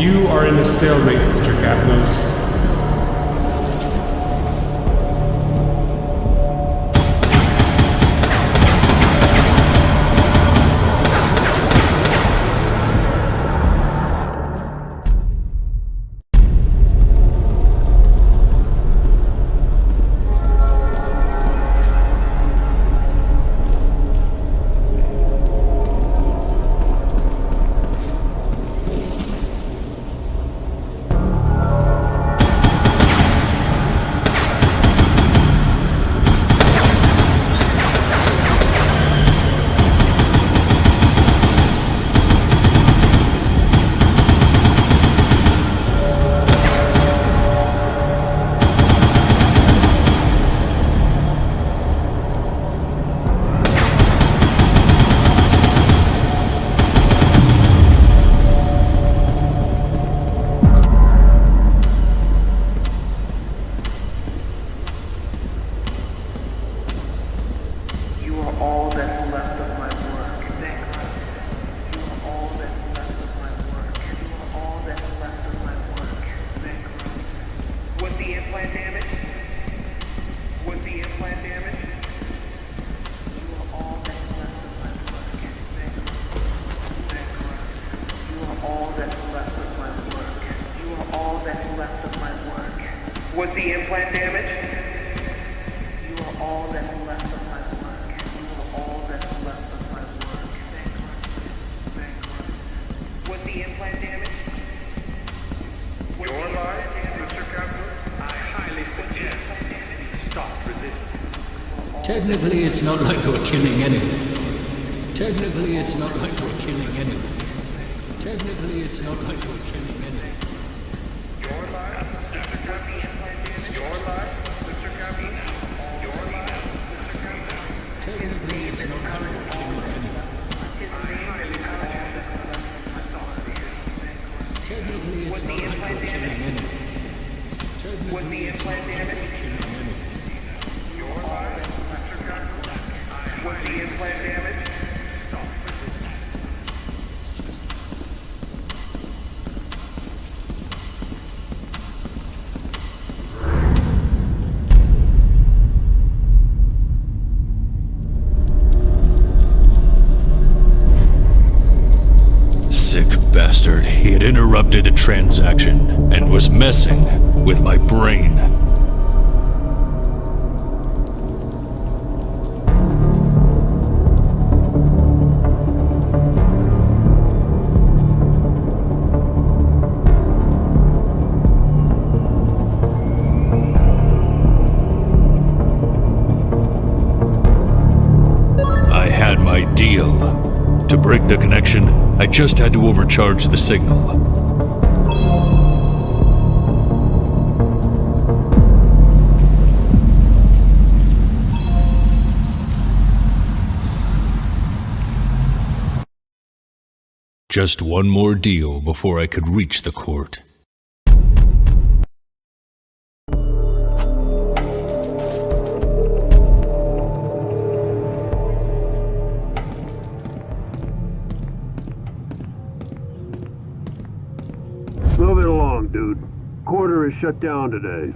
You are in a stalemate, Mr. Capnos. Was the implant damaged? You are all that's left of my work. You are all that's left of my work. Bankrupt. Was the implant damaged? Your life, Mr. Captain? I highly suggest you stop resisting. Technically, it's not like we're killing anyone. Technically, it's not like we're killing anyone. Technically, it's not like we're killing anyone. Your life, Mr. Captain? Your life, Mr. Captain? Your life, Mr. Captain? Technically, it's not like we're killing anyone. I highly suggest you stop resisting. Technically, it's not like we're killing anyone. Technically, it's not like we're killing anyone. Your life, Mr. Captain? Was the implant damaged? Stop resisting. Sick bastard. He had interrupted a transaction and was messing with my brain. I had my deal. To break the connection, I just had to overcharge the signal. Just one more deal before I could reach the court. Move it along, dude. Quarter is shut down today.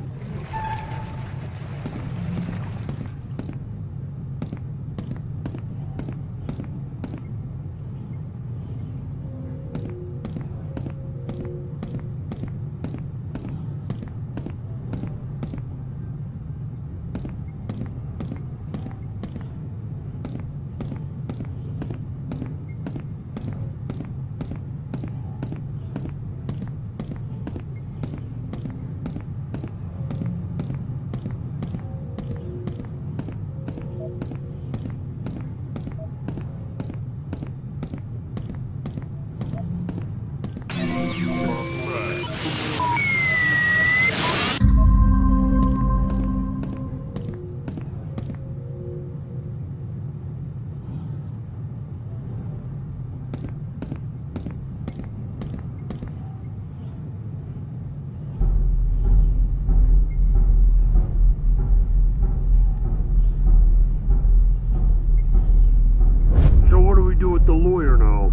The lawyer now.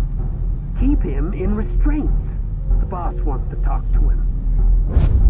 Keep him in restraints. The boss wants to talk to him.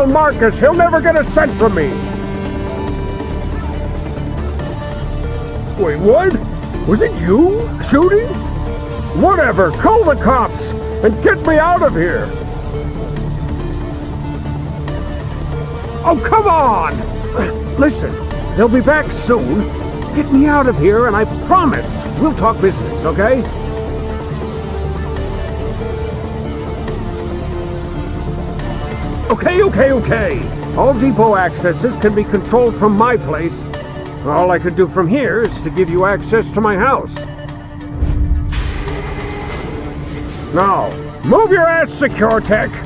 tell Marcus he'll never get a cent from me. Wait, what? Was it you shooting? Whatever, call the cops and get me out of here. Oh, come on! Listen, they'll be back soon. Get me out of here and I promise we'll talk business, okay? Okay. All depot accesses can be controlled from my place. All I can do from here is to give you access to my house. Now, move your ass, SecureTech!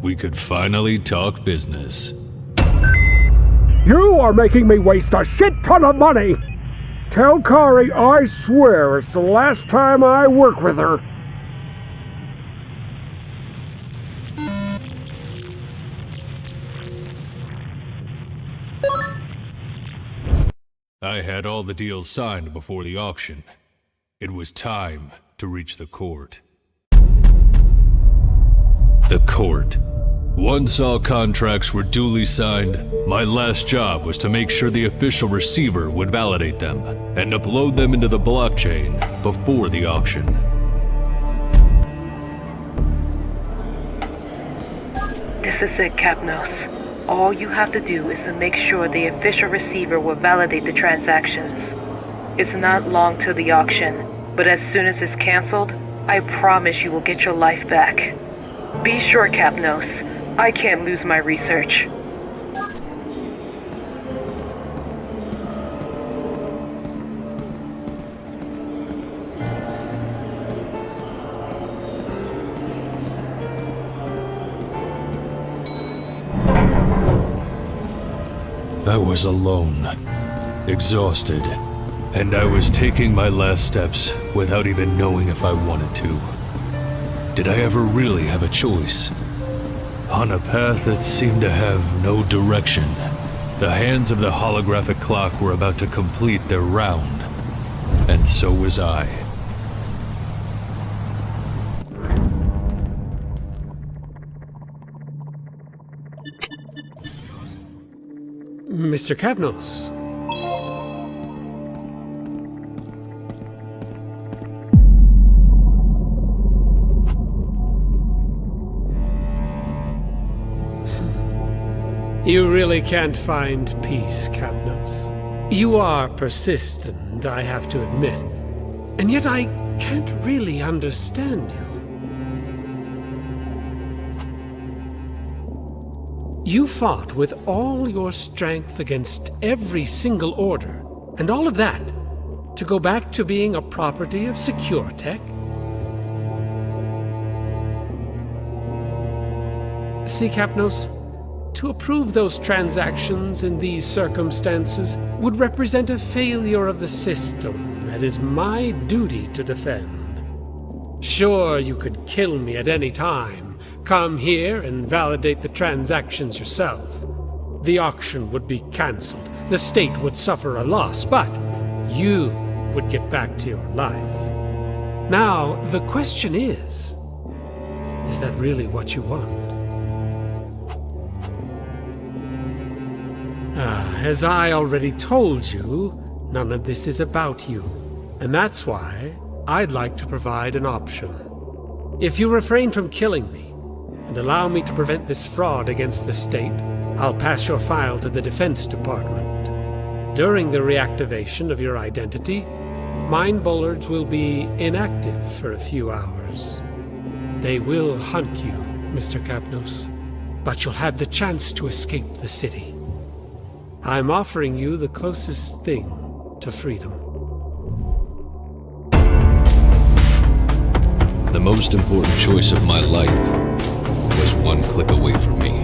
We could finally talk business. You are making me waste a shit ton of money! Tell Kari I swear it's the last time I work with her. I had all the deals signed before the auction. It was time to reach the court. The court Once all contracts were duly signed, my last job was to make sure the official receiver would validate them and upload them into the blockchain before the auction. This is it, Capnos. All you have to do is to make sure the official receiver will validate the transactions. It's not long till the auction, but as soon as it's canceled, I promise you will get your life back. Be sure, Capnos, I can't lose my research. I was alone, exhausted, and I was taking my last steps without even knowing if I wanted to. Did I ever really have a choice? On a path that seemed to have no direction, the hands of the holographic clock were about to complete their round, and so was I. Mr. Capnos. You really can't find peace, Capnos. You are persistent, I have to admit. And yet I can't really understand you. You fought with all your strength against every single order, and all of that to go back to being a property of SecureTech? See, Capnos, to approve those transactions in these circumstances would represent a failure of the system that is my duty to defend. Sure, you could kill me at any time, come here and validate the transactions yourself. The auction would be cancelled, the state would suffer a loss, but you would get back to your life. Now, the question is that really what you want? As I already told you, none of this is about you, and that's why I'd like to provide an option. If you refrain from killing me, and allow me to prevent this fraud against the state, I'll pass your file to the Defense Department. During the reactivation of your identity, mind bullards will be inactive for a few hours. They will hunt you, Mr. Capnos, but you'll have the chance to escape the city. I'm offering you the closest thing to freedom. The most important choice of my life was one click away from me.